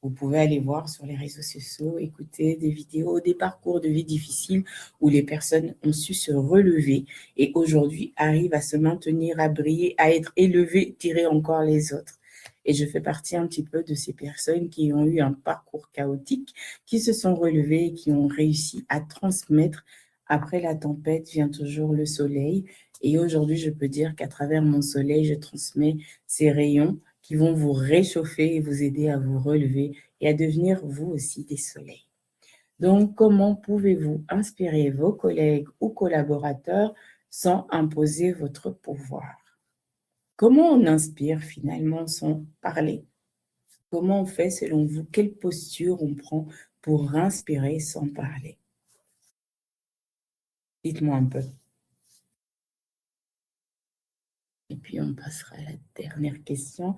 vous pouvez aller voir sur les réseaux sociaux, écouter des vidéos, des parcours de vie difficiles où les personnes ont su se relever et aujourd'hui arrivent à se maintenir, à briller, à être élevées, tirer encore les autres. Et je fais partie un petit peu de ces personnes qui ont eu un parcours chaotique, qui se sont relevées, qui ont réussi à transmettre. Après la tempête vient toujours le soleil. Et aujourd'hui, je peux dire qu'à travers mon soleil, je transmets ces rayons qui vont vous réchauffer et vous aider à vous relever et à devenir vous aussi des soleils. Donc, comment pouvez-vous inspirer vos collègues ou collaborateurs sans imposer votre pouvoir? Comment on inspire finalement sans parler? Comment on fait selon vous? Quelle posture on prend pour inspirer sans parler? Dites-moi un peu. Et puis on passera à la dernière question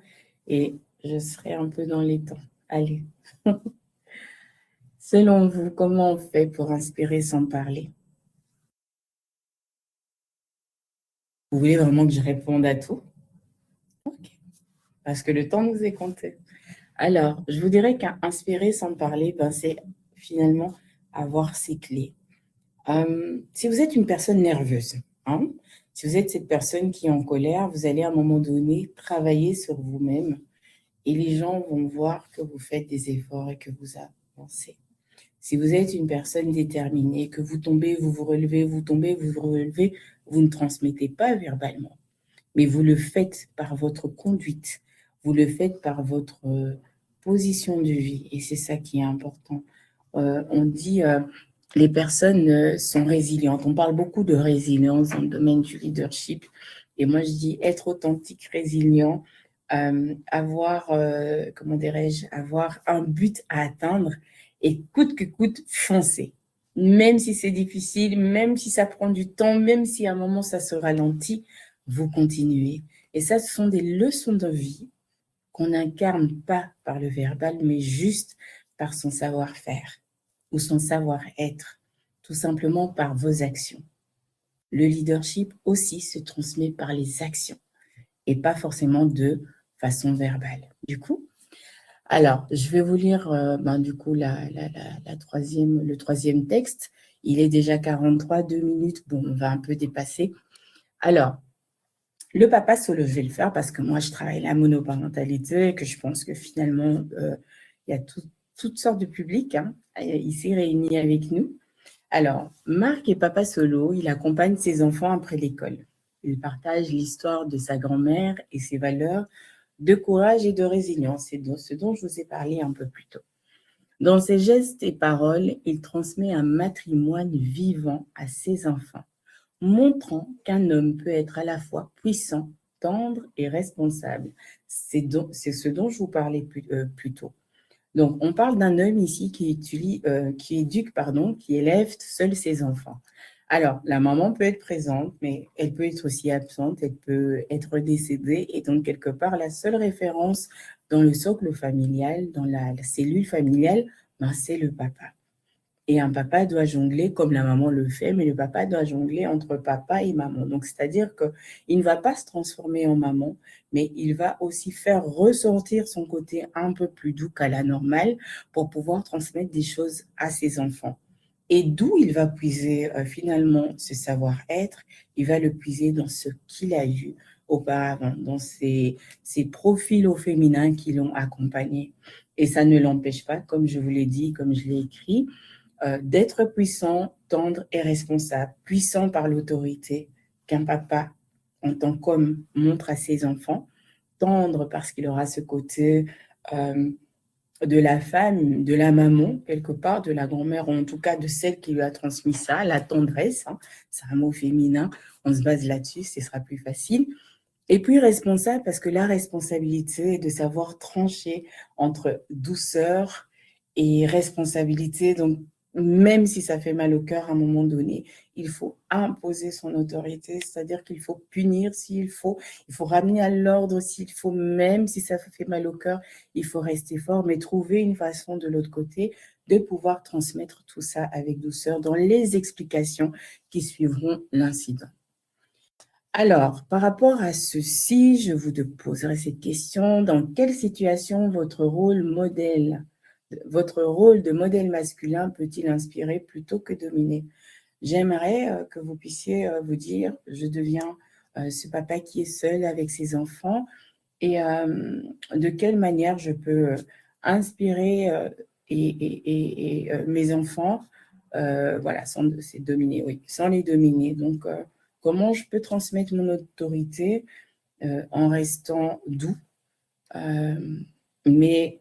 et je serai un peu dans les temps. Allez. Selon vous, comment on fait pour inspirer sans parler? Vous voulez vraiment que je réponde à tout? Ok. Parce que le temps nous est compté. Alors, je vous dirais qu'inspirer sans parler, c'est finalement avoir ces clés. Si vous êtes une personne nerveuse, si vous êtes cette personne qui est en colère, vous allez à un moment donné travailler sur vous-même et les gens vont voir que vous faites des efforts et que vous avancez. Si vous êtes une personne déterminée, que vous tombez, vous vous relevez, vous tombez, vous vous relevez, vous ne transmettez pas verbalement, mais vous le faites par votre conduite, vous le faites par votre position de vie et c'est ça qui est important. On dit les personnes sont résilientes. On parle beaucoup de résilience dans le domaine du leadership et moi je dis être authentique, résilient, comment dirais-je, avoir un but à atteindre et coûte que coûte, foncer. Même si c'est difficile, même si ça prend du temps, même si à un moment ça se ralentit, vous continuez. Et ça, ce sont des leçons de vie qu'on n'incarne pas par le verbal, mais juste par son savoir-faire ou son savoir-être, tout simplement par vos actions. Le leadership aussi se transmet par les actions et pas forcément de façon verbale. Du coup, alors, je vais vous lire du coup le troisième texte. Il est déjà 43, 2 minutes. Bon, on va un peu dépasser. Alors, le papa solo, je vais le faire parce que moi, je travaille la monoparentalité et que je pense que finalement, il y a toutes sortes de publics ici réunis avec nous. Alors, Marc est papa solo, il accompagne ses enfants après l'école. Il partage l'histoire de sa grand-mère et ses valeurs de courage et de résilience. C'est ce dont je vous ai parlé un peu plus tôt. Dans ses gestes et paroles, il transmet un matrimoine vivant à ses enfants, montrant qu'un homme peut être à la fois puissant, tendre et responsable. C'est ce dont je vous parlais plus tôt. Donc, on parle d'un homme ici qui éduque, qui élève seul ses enfants. Alors, la maman peut être présente, mais elle peut être aussi absente, elle peut être décédée. Et donc, quelque part, la seule référence dans le socle familial, dans la cellule familiale, c'est le papa. Et un papa doit jongler comme la maman le fait, mais le papa doit jongler entre papa et maman. Donc, c'est-à-dire qu'il ne va pas se transformer en maman, mais il va aussi faire ressortir son côté un peu plus doux qu'à la normale pour pouvoir transmettre des choses à ses enfants. Et d'où il va puiser finalement ce savoir-être, il va le puiser dans ce qu'il a eu auparavant, dans ses profils au féminin qui l'ont accompagné. Et ça ne l'empêche pas, comme je vous l'ai dit, comme je l'ai écrit, d'être puissant, tendre et responsable, puissant par l'autorité qu'un papa, en tant qu'homme, montre à ses enfants, tendre parce qu'il aura ce côté de la femme, de la maman, quelque part, de la grand-mère, ou en tout cas de celle qui lui a transmis ça, la tendresse, c'est un mot féminin, on se base là-dessus, ce sera plus facile. Et puis responsable, parce que la responsabilité est de savoir trancher entre douceur et responsabilité. Donc, même si ça fait mal au cœur à un moment donné, il faut imposer son autorité, c'est-à-dire qu'il faut punir s'il faut, il faut ramener à l'ordre s'il faut, même si ça fait mal au cœur, il faut rester fort, mais trouver une façon de l'autre côté de pouvoir transmettre tout ça avec douceur dans les explications qui suivront l'incident. Alors, par rapport à ceci, je vous poserai cette question. Dans quelle situation votre rôle de modèle masculin peut-il inspirer plutôt que dominer? J'aimerais que vous puissiez vous dire, je deviens ce papa qui est seul avec ses enfants et de quelle manière je peux inspirer mes enfants, voilà, sans dominer, oui, sans les dominer. Donc, comment je peux transmettre mon autorité en restant doux. Mais,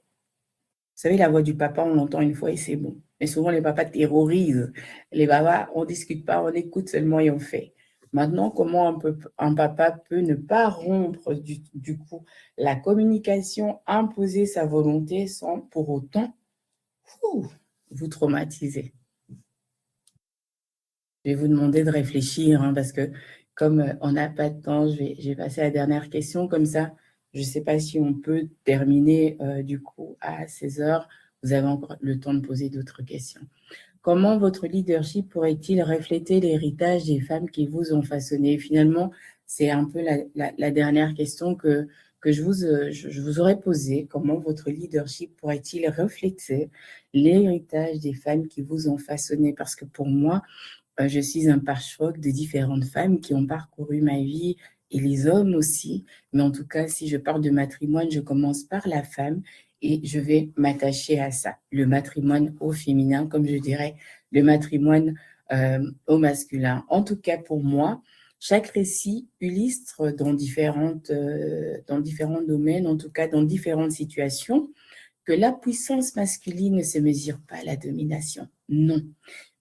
vous savez, la voix du papa, on l'entend une fois et c'est bon. Mais souvent, les papas terrorisent. Les papas, on ne discute pas, on écoute seulement et on fait. Maintenant, comment un papa peut ne pas rompre du coup la communication, imposer sa volonté sans pour autant vous traumatiser? Je vais vous demander de réfléchir parce que comme on n'a pas de temps, je vais passer à la dernière question. Comme ça, je ne sais pas si on peut terminer du coup à 16 heures. Vous avez encore le temps de poser d'autres questions. Comment votre leadership pourrait-il refléter l'héritage des femmes qui vous ont façonné? Finalement, c'est un peu la dernière question que je vous aurais posée. Comment votre leadership pourrait-il refléter l'héritage des femmes qui vous ont façonné? Parce que pour moi, je suis un pare-choc de différentes femmes qui ont parcouru ma vie et les hommes aussi. Mais en tout cas, si je parle de matrimoine, je commence par la femme et je vais m'attacher à ça. Le matrimoine au féminin, comme je dirais, le matrimoine au masculin. En tout cas, pour moi, chaque récit illustre dans différents domaines, en tout cas dans différentes situations, que la puissance masculine ne se mesure pas à la domination. Non.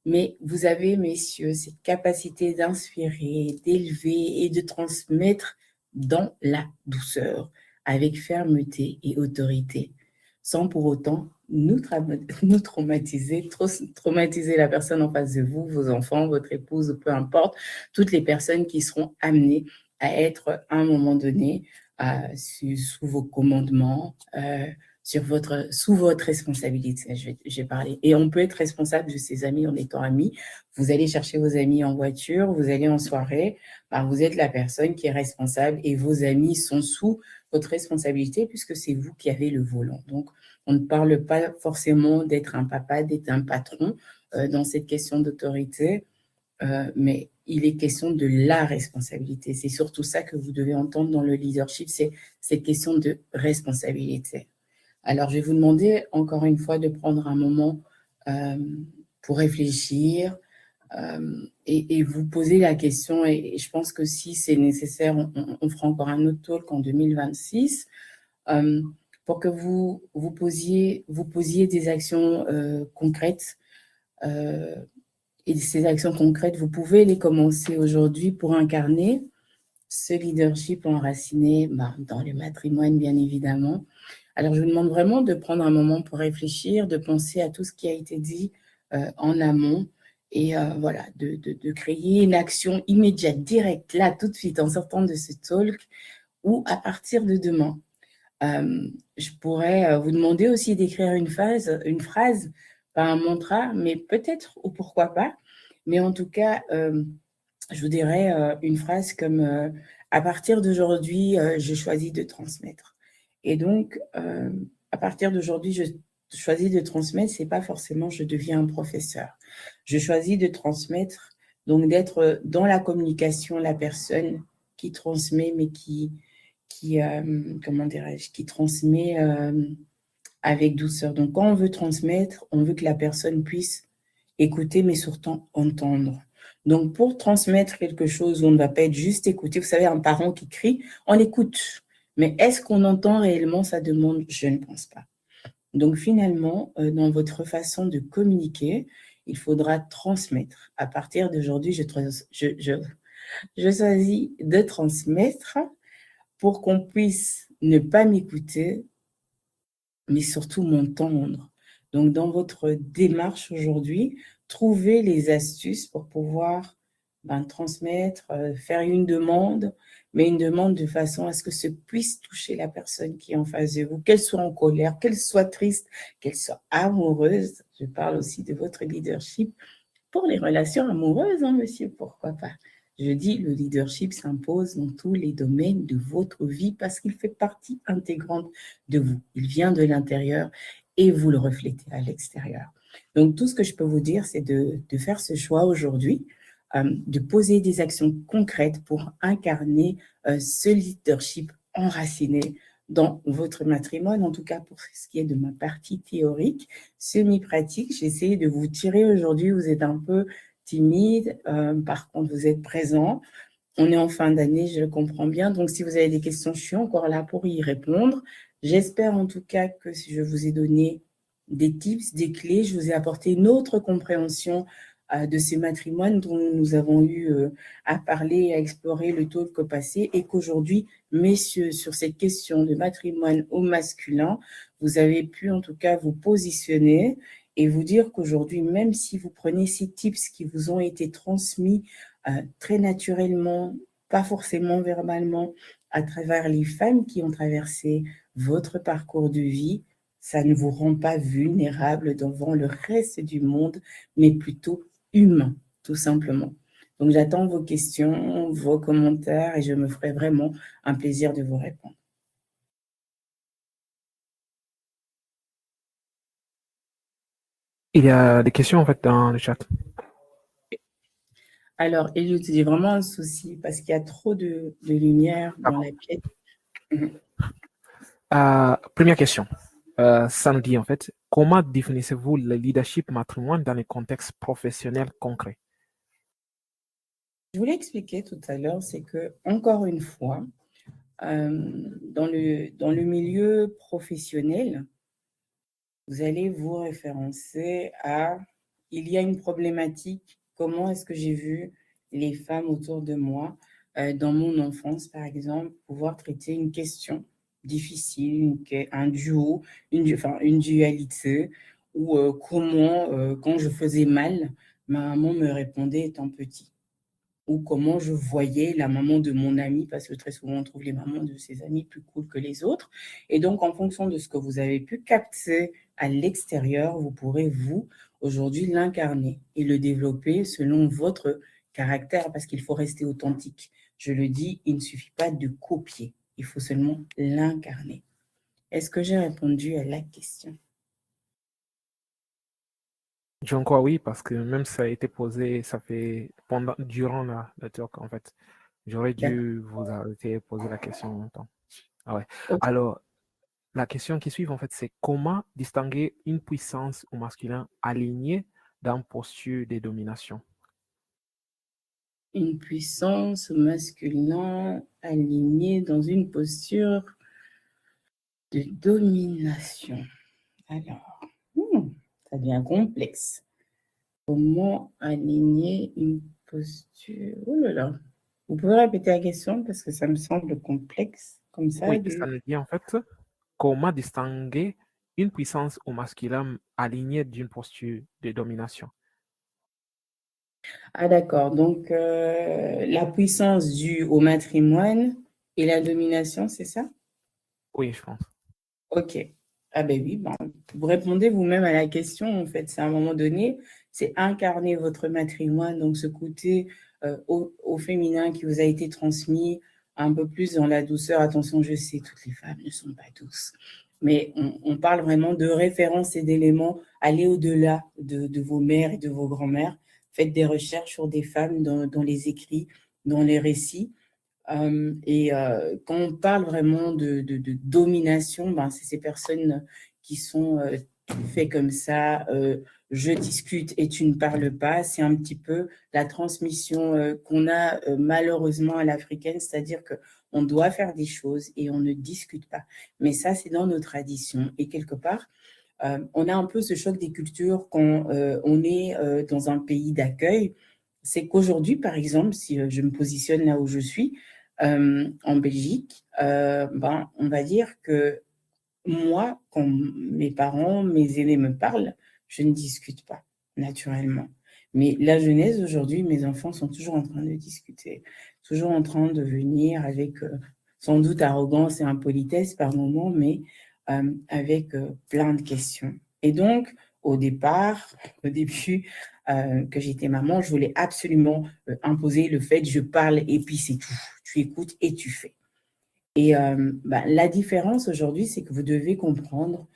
Mais vous avez, messieurs, cette capacité d'inspirer, d'élever et de transmettre dans la douceur, avec fermeté et autorité, sans pour autant nous traumatiser, traumatiser la personne en face de vous, vos enfants, votre épouse, ou peu importe, toutes les personnes qui seront amenées à être à un moment donné sous vos commandements, sous votre responsabilité, j'ai parlé. Et on peut être responsable de ses amis en étant ami. Vous allez chercher vos amis en voiture, vous allez en soirée, vous êtes la personne qui est responsable et vos amis sont sous votre responsabilité puisque c'est vous qui avez le volant. Donc, on ne parle pas forcément d'être un papa, d'être un patron dans cette question d'autorité, mais il est question de la responsabilité. C'est surtout ça que vous devez entendre dans le leadership, c'est cette question de responsabilité. Alors, je vais vous demander encore une fois de prendre un moment pour réfléchir et vous poser la question. Et je pense que si c'est nécessaire, on fera encore un autre talk en 2026 pour que vous posiez des actions concrètes. Et ces actions concrètes, vous pouvez les commencer aujourd'hui pour incarner ce leadership enraciné dans le matrimoine, bien évidemment. Alors, je vous demande vraiment de prendre un moment pour réfléchir, de penser à tout ce qui a été dit en amont et voilà, de créer une action immédiate, directe, là, tout de suite, en sortant de ce talk ou à partir de demain. Je pourrais vous demander aussi d'écrire une phrase, pas un mantra, mais peut-être ou pourquoi pas. Mais en tout cas, je vous dirais une phrase comme à partir d'aujourd'hui, je choisis de transmettre. Et donc, à partir d'aujourd'hui, je choisis de transmettre, c'est pas forcément je deviens un professeur. Je choisis de transmettre, donc d'être dans la communication, la personne qui transmet, mais qui comment dirais-je, qui transmet avec douceur. Donc, quand on veut transmettre, on veut que la personne puisse écouter, mais surtout entendre. Donc, pour transmettre quelque chose, on ne va pas être juste écouté. Vous savez, un parent qui crie, on écoute. Mais est-ce qu'on entend réellement sa demande? Je ne pense pas. Donc, finalement, dans votre façon de communiquer, il faudra transmettre. À partir d'aujourd'hui, je choisis de transmettre pour qu'on puisse ne pas m'écouter, mais surtout m'entendre. Donc, dans votre démarche aujourd'hui, trouvez les astuces pour pouvoir transmettre, faire une demande, mais une demande de façon à ce que ça puisse toucher la personne qui est en face de vous, qu'elle soit en colère, qu'elle soit triste, qu'elle soit amoureuse. Je parle aussi de votre leadership pour les relations amoureuses, monsieur, pourquoi pas. Je dis, le leadership s'impose dans tous les domaines de votre vie parce qu'il fait partie intégrante de vous. Il vient de l'intérieur et vous le reflétez à l'extérieur. Donc, tout ce que je peux vous dire, c'est de faire ce choix aujourd'hui, de poser des actions concrètes pour incarner ce leadership enraciné dans votre matrimoine, en tout cas pour ce qui est de ma partie théorique, semi-pratique. J'ai essayé de vous tirer aujourd'hui, vous êtes un peu timide, par contre vous êtes présent. On est en fin d'année, je le comprends bien, donc si vous avez des questions, je suis encore là pour y répondre. J'espère en tout cas que si je vous ai donné des tips, des clés, je vous ai apporté une autre compréhension de ces matrimoines dont nous avons eu à parler, à explorer le talk passé et qu'aujourd'hui, messieurs, sur cette question de matrimoine au masculin, vous avez pu en tout cas vous positionner et vous dire qu'aujourd'hui, même si vous prenez ces tips qui vous ont été transmis très naturellement, pas forcément verbalement, à travers les femmes qui ont traversé votre parcours de vie, ça ne vous rend pas vulnérable devant le reste du monde, mais plutôt humain, tout simplement. Donc, j'attends vos questions, vos commentaires et je me ferai vraiment un plaisir de vous répondre. Il y a des questions en fait dans le chat. Alors, Eliud, j'ai vraiment un souci parce qu'il y a trop de lumière dans la pièce. Première question. Ça nous dit en fait, comment définissez-vous le leadership matrimoine dans les contextes professionnels concrets? Je voulais expliquer tout à l'heure, c'est que, encore une fois, dans le milieu professionnel, vous allez vous référencer à « il y a une problématique, comment est-ce que j'ai vu les femmes autour de moi dans mon enfance, par exemple, pouvoir traiter une question difficile, un duo, une dualité, ou comment, quand je faisais mal, ma maman me répondait étant petit. Ou comment je voyais la maman de mon ami, parce que très souvent on trouve les mamans de ses amis plus cool que les autres. Et donc, en fonction de ce que vous avez pu capter à l'extérieur, vous pourrez, vous, aujourd'hui, l'incarner et le développer selon votre caractère, parce qu'il faut rester authentique. Je le dis, il ne suffit pas de copier, il faut seulement l'incarner. Est-ce que j'ai répondu à la question? Je crois oui, parce que même ça a été posé, ça fait durant la talk, en fait. J'aurais D'accord. dû vous arrêter et poser la question en même temps. Ah ouais. Ok. Alors, la question qui suit, en fait, c'est comment distinguer une puissance au masculin alignée dans une posture de domination? Une puissance masculine alignée dans une posture de domination. Alors, ça devient complexe. Comment aligner une posture? Oh là là. Vous pouvez répéter la question parce que ça me semble complexe comme ça. Oui, ça nous dit en fait comment distinguer une puissance au masculin alignée d'une posture de domination. Ah d'accord, donc la puissance due au matrimoine et la domination, c'est ça? Oui, je pense. Ok. Ah ben oui, vous répondez vous-même à la question, en fait, c'est à un moment donné, c'est incarner votre matrimoine, donc ce côté au féminin qui vous a été transmis un peu plus dans la douceur. Attention, je sais, toutes les femmes ne sont pas douces, mais on parle vraiment de références et d'éléments, allez au-delà de vos mères et de vos grands-mères, faites des recherches sur des femmes dans les écrits, dans les récits. Quand on parle vraiment de domination, c'est ces personnes qui sont fait comme ça, je discute et tu ne parles pas. C'est un petit peu la transmission qu'on a malheureusement à l'africaine, c'est-à-dire qu'on doit faire des choses et on ne discute pas. Mais ça, c'est dans nos traditions. Et quelque part, on a un peu ce choc des cultures quand on est dans un pays d'accueil. C'est qu'aujourd'hui, par exemple, si je me positionne là où je suis, en Belgique, on va dire que moi, quand mes parents, mes aînés me parlent, je ne discute pas, naturellement. Mais la jeunesse aujourd'hui, mes enfants sont toujours en train de discuter, toujours en train de venir avec sans doute arrogance et impolitesse par moments, mais avec plein de questions. Et donc, au départ, au début, que j'étais maman, je voulais absolument imposer le fait je parle et puis c'est tout. Tu écoutes et tu fais. Et la différence aujourd'hui, c'est que vous devez comprendre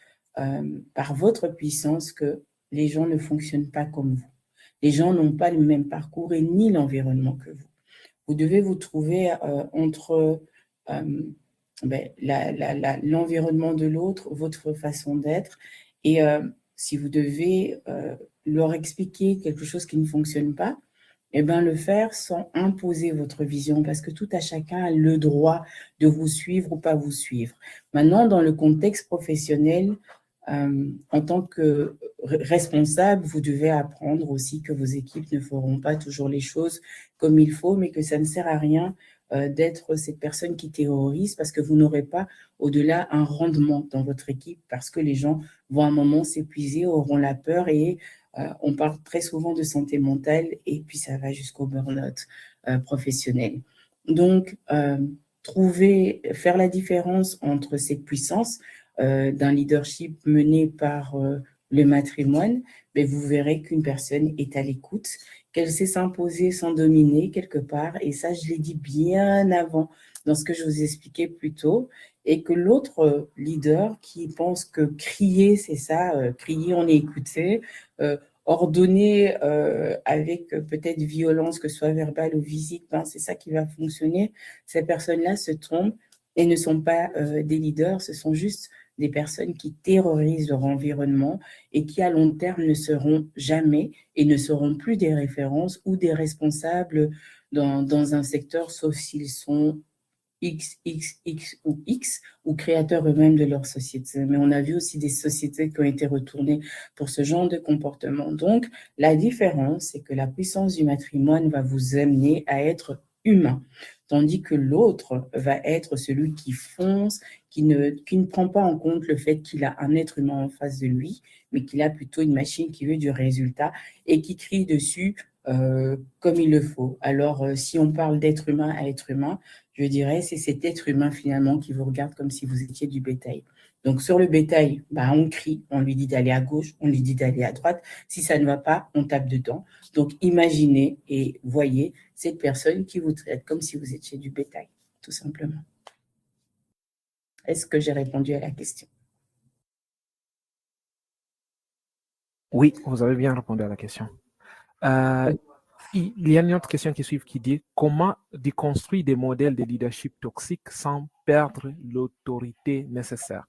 par votre puissance que les gens ne fonctionnent pas comme vous. Les gens n'ont pas le même parcours et ni l'environnement que vous. Vous devez vous trouver entre l'environnement de l'autre, votre façon d'être. Et si vous devez leur expliquer quelque chose qui ne fonctionne pas, le faire sans imposer votre vision, parce que tout à chacun a le droit de vous suivre ou pas vous suivre. Maintenant, dans le contexte professionnel, en tant que responsable, vous devez apprendre aussi que vos équipes ne feront pas toujours les choses comme il faut, mais que ça ne sert à rien d'être cette personne qui terrorise parce que vous n'aurez pas au-delà un rendement dans votre équipe parce que les gens vont à un moment s'épuiser, auront la peur et on parle très souvent de santé mentale et puis ça va jusqu'au burn-out professionnel. Donc, faire la différence entre cette puissance d'un leadership mené par le matrimoine, mais vous verrez qu'une personne est à l'écoute, qu'elle sait s'imposer sans dominer quelque part, et ça, je l'ai dit bien avant dans ce que je vous expliquais plus tôt, et que l'autre leader qui pense que crier, c'est ça, crier, on est écouté, ordonner avec peut-être violence, que ce soit verbale ou physique, c'est ça qui va fonctionner. Ces personnes-là se trompent et ne sont pas des leaders, ce sont juste des personnes qui terrorisent leur environnement et qui, à long terme, ne seront jamais et ne seront plus des références ou des responsables dans un secteur, sauf s'ils sont X ou créateurs eux-mêmes de leur société. Mais on a vu aussi des sociétés qui ont été retournées pour ce genre de comportement. Donc, la différence, c'est que la puissance du matrimoine va vous amener à être humain, tandis que l'autre va être celui qui fonce, qui ne prend pas en compte le fait qu'il a un être humain en face de lui, mais qu'il a plutôt une machine qui veut du résultat et qui crie dessus comme il le faut. Alors, si on parle d'être humain à être humain, je dirais c'est cet être humain finalement qui vous regarde comme si vous étiez du bétail. Donc, sur le bétail, bah, on crie, on lui dit d'aller à gauche, on lui dit d'aller à droite. Si ça ne va pas, on tape dedans. Donc, imaginez et voyez cette personne qui vous traite comme si vous étiez du bétail, tout simplement. Est-ce que j'ai répondu à la question? Oui, vous avez bien répondu à la question. Il y a une autre question qui suit qui dit comment déconstruire des modèles de leadership toxiques sans perdre l'autorité nécessaire?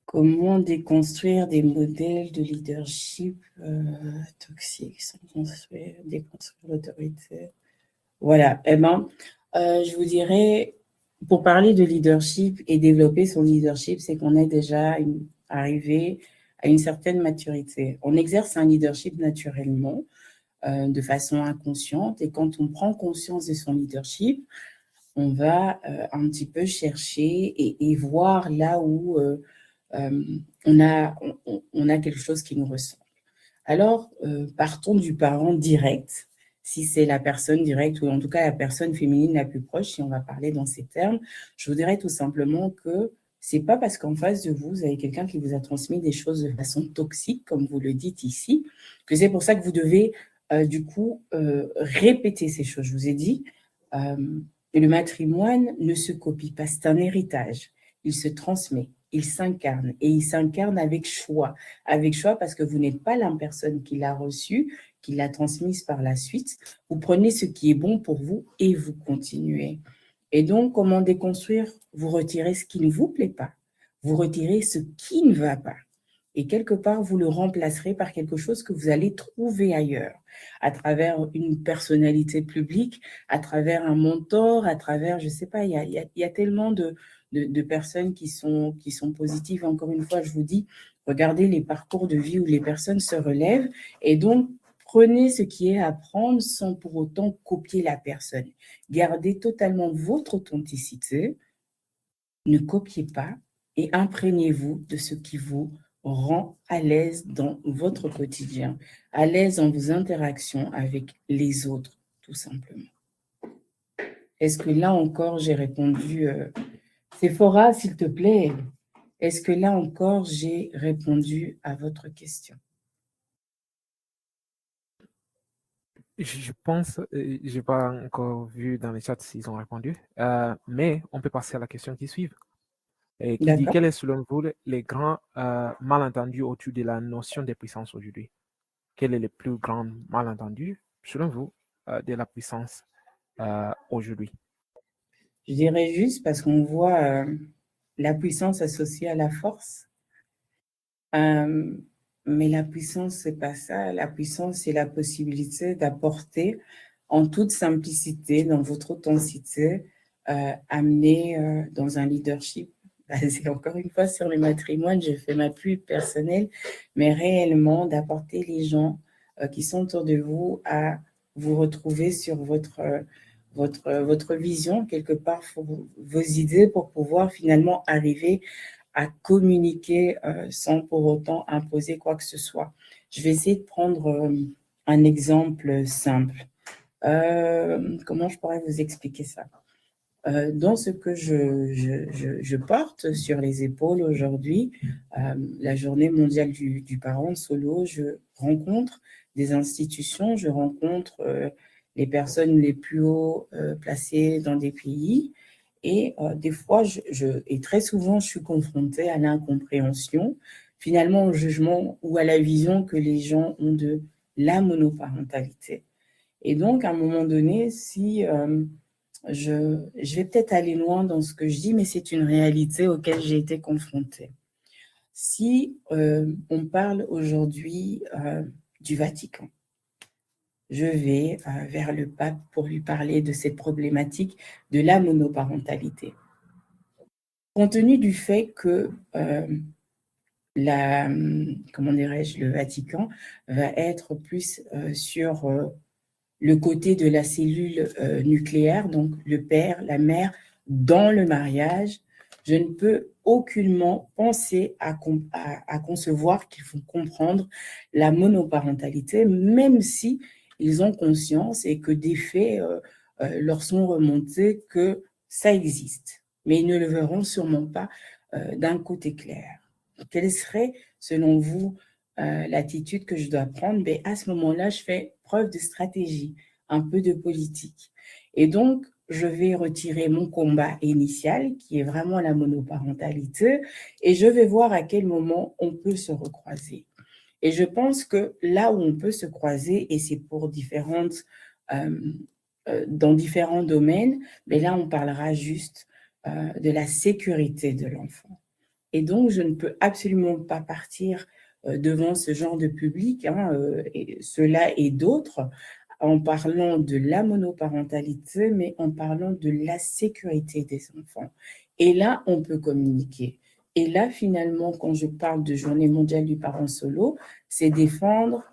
Comment déconstruire des modèles de leadership toxiques sans déconstruire l'autorité? Voilà, eh ben, je vous dirais, pour parler de leadership et développer son leadership, c'est qu'on est déjà arrivé à une certaine maturité. On exerce un leadership naturellement, de façon inconsciente, et quand on prend conscience de son leadership, on va un petit peu chercher et voir là où on a quelque chose qui nous ressemble. Alors, partons du parent direct, si c'est la personne directe ou en tout cas la personne féminine la plus proche, si on va parler dans ces termes. Je vous dirais tout simplement que c'est pas parce qu'en face de vous, vous avez quelqu'un qui vous a transmis des choses de façon toxique, comme vous le dites ici, que c'est pour ça que vous devez du coup répéter ces choses. Je vous ai dit, le matrimoine ne se copie pas, c'est un héritage. Il se transmet, il s'incarne et il s'incarne avec choix parce que vous n'êtes pas la personne qui l'a reçue, qui l'a transmise par la suite. Vous prenez ce qui est bon pour vous et vous continuez. Et donc, comment déconstruire? Vous retirez ce qui ne vous plaît pas. Vous retirez ce qui ne va pas. Et quelque part, vous le remplacerez par quelque chose que vous allez trouver ailleurs, à travers une personnalité publique, à travers un mentor, à travers, je ne sais pas, il y a tellement de personnes qui sont positives. Encore une fois, je vous dis, regardez les parcours de vie où les personnes se relèvent et donc prenez ce qui est à prendre sans pour autant copier la personne. Gardez totalement votre authenticité, ne copiez pas et imprégnez-vous de ce qui vous rend à l'aise dans votre quotidien, à l'aise dans vos interactions avec les autres, tout simplement. Est-ce que là encore, j'ai répondu Sephora, s'il te plaît, est-ce que là encore, j'ai répondu à votre question? Je pense, je n'ai pas encore vu dans les chats s'ils ont répondu, mais on peut passer à la question qui suit, et qui dit quel est selon vous les grands malentendus autour de la notion de puissance aujourd'hui? Quel est le plus grand malentendu selon vous de la puissance aujourd'hui? Je dirais juste parce qu'on voit la puissance associée à la force. Mais la puissance, c'est pas ça. La puissance, c'est la possibilité d'apporter en toute simplicité, dans votre authenticité, amener dans un leadership basé encore une fois sur le matrimoine. Je fais ma pub personnelle, mais réellement d'apporter les gens qui sont autour de vous à vous retrouver sur votre vision, quelque part, vos idées pour pouvoir finalement arriver à communiquer sans pour autant imposer quoi que ce soit. Je vais essayer de prendre un exemple simple. Comment je pourrais vous expliquer ça? Dans ce que je porte sur les épaules aujourd'hui, la journée mondiale du parent solo, je rencontre des institutions, je rencontre les personnes les plus haut placées dans des pays. Et des fois, et très souvent, je suis confrontée à l'incompréhension, finalement au jugement ou à la vision que les gens ont de la monoparentalité. Et donc, à un moment donné, si je vais peut-être aller loin dans ce que je dis, mais c'est une réalité auquel j'ai été confrontée. Si on parle aujourd'hui du Vatican, je vais vers le pape pour lui parler de cette problématique de la monoparentalité. Compte tenu du fait que comment dirais-je, le Vatican va être plus sur le côté de la cellule nucléaire, donc le père, la mère, dans le mariage, je ne peux aucunement penser à concevoir qu'ils vont comprendre la monoparentalité, même si ils ont conscience et que des faits leur sont remontés que ça existe. Mais ils ne le verront sûrement pas d'un côté clair. Quelle serait, selon vous, l'attitude que je dois prendre? Ben, à ce moment-là, je fais preuve de stratégie, un peu de politique. Et donc, je vais retirer mon combat initial, qui est vraiment la monoparentalité, et je vais voir à quel moment on peut se recroiser. Et je pense que là où on peut se croiser, et c'est pour dans différents domaines, mais là, on parlera juste de la sécurité de l'enfant. Et donc, je ne peux absolument pas partir devant ce genre de public, et cela et d'autres, en parlant de la monoparentalité, mais en parlant de la sécurité des enfants. Et là, on peut communiquer. Et là, finalement, quand je parle de Journée mondiale du parent solo, c'est défendre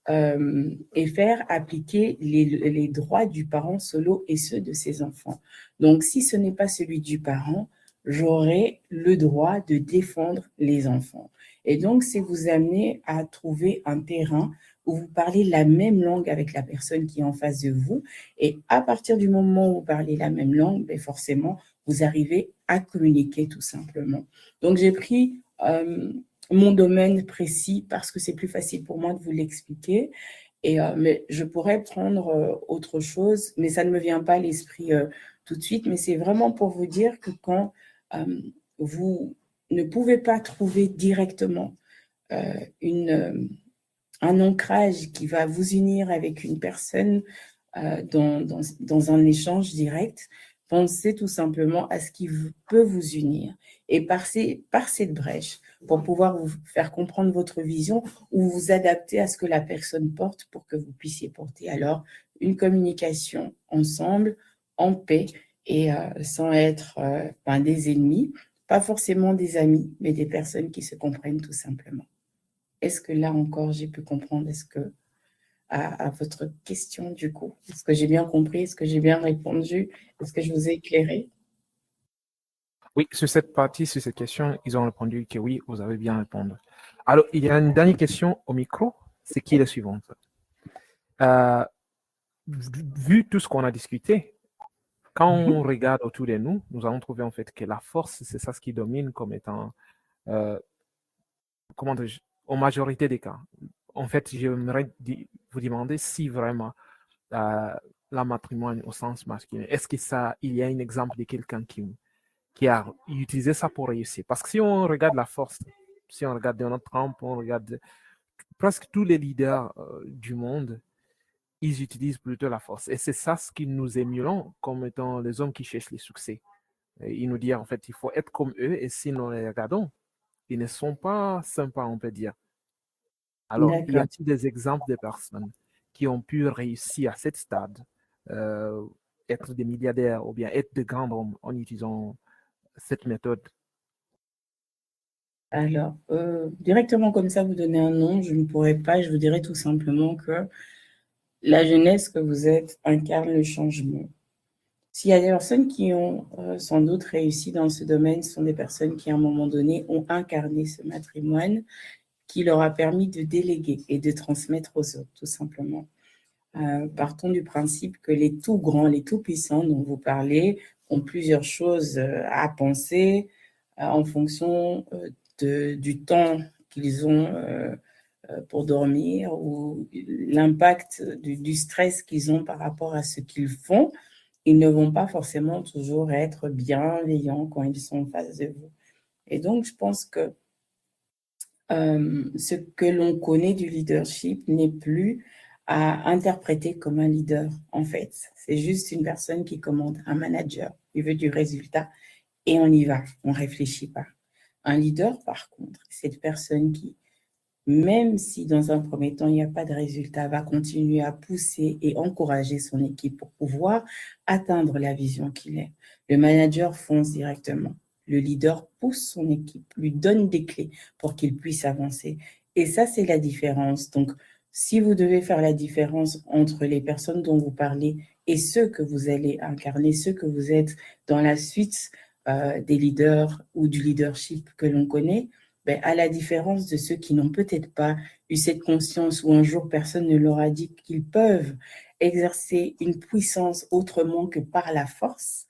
et faire appliquer les droits du parent solo et ceux de ses enfants. Donc, si ce n'est pas celui du parent, j'aurai le droit de défendre les enfants. Et donc, c'est vous amener à trouver un terrain où vous parlez la même langue avec la personne qui est en face de vous. Et à partir du moment où vous parlez la même langue, ben forcément, vous arrivez à communiquer tout simplement. Donc, j'ai pris mon domaine précis parce que c'est plus facile pour moi de vous l'expliquer. Mais je pourrais prendre autre chose, mais ça ne me vient pas à l'esprit tout de suite. Mais c'est vraiment pour vous dire que quand vous ne pouvez pas trouver directement un ancrage qui va vous unir avec une personne dans un échange direct, pensez tout simplement à ce qui peut vous unir. Et par cette brèche, pour pouvoir vous faire comprendre votre vision ou vous adapter à ce que la personne porte pour que vous puissiez porter alors une communication ensemble, en paix et sans être des ennemis, pas forcément des amis, mais des personnes qui se comprennent tout simplement. Est-ce que là encore, j'ai pu comprendre à votre question du coup? Est-ce que j'ai bien compris? Est-ce que j'ai bien répondu? Est-ce que je vous ai éclairé? Oui, sur cette partie, sur cette question, ils ont répondu que oui, vous avez bien répondu. Alors, il y a une dernière question au micro, c'est qui est la suivante. Vu tout ce qu'on a discuté, quand on regarde autour de nous, nous allons trouver en fait que la force, c'est ça ce qui domine comme étant, comment dire, en majorité des cas. En fait, j'aimerais vous demander si vraiment la matrimoine au sens masculin, est-ce que il y a un exemple de quelqu'un qui a utilisé ça pour réussir? Parce que si on regarde la force, si on regarde Donald Trump, on regarde presque tous les leaders du monde, ils utilisent plutôt la force. Et c'est ça ce qui nous émulons comme étant les hommes qui cherchent les succès. Et ils nous disent en fait, il faut être comme eux, et si nous les regardons, ils ne sont pas sympas, on peut dire. Alors, y D'accord. a-t-il des exemples de personnes qui ont pu réussir à ce stade, euh, être des milliardaires ou bien être de grands hommes en utilisant cette méthode? Alors, directement comme ça, vous donner un nom, je ne pourrais pas. Je vous dirais tout simplement que la jeunesse que vous êtes incarne le changement. S'il y a des personnes qui ont sans doute réussi dans ce domaine, ce sont des personnes qui, à un moment donné, ont incarné ce matrimoine qui leur a permis de déléguer et de transmettre aux autres, tout simplement. Partons du principe que les tout grands, les tout puissants dont vous parlez ont plusieurs choses à penser en fonction du temps qu'ils ont pour dormir ou l'impact du stress qu'ils ont par rapport à ce qu'ils font. Ils ne vont pas forcément toujours être bienveillants quand ils sont en face de vous. Et donc, je pense que ce que l'on connaît du leadership n'est plus à interpréter comme un leader, en fait. C'est juste une personne qui commande, un manager, qui veut du résultat et on y va, on ne réfléchit pas. Un leader, par contre, c'est une personne qui, même si dans un premier temps, il n'y a pas de résultat, va continuer à pousser et encourager son équipe pour pouvoir atteindre la vision qu'il est. Le manager fonce directement. Le leader pousse son équipe, lui donne des clés pour qu'il puisse avancer. Et ça, c'est la différence. Donc, si vous devez faire la différence entre les personnes dont vous parlez et ceux que vous allez incarner, ceux que vous êtes dans la suite des leaders ou du leadership que l'on connaît, ben, à la différence de ceux qui n'ont peut-être pas eu cette conscience ou un jour personne ne leur a dit qu'ils peuvent exercer une puissance autrement que par la force,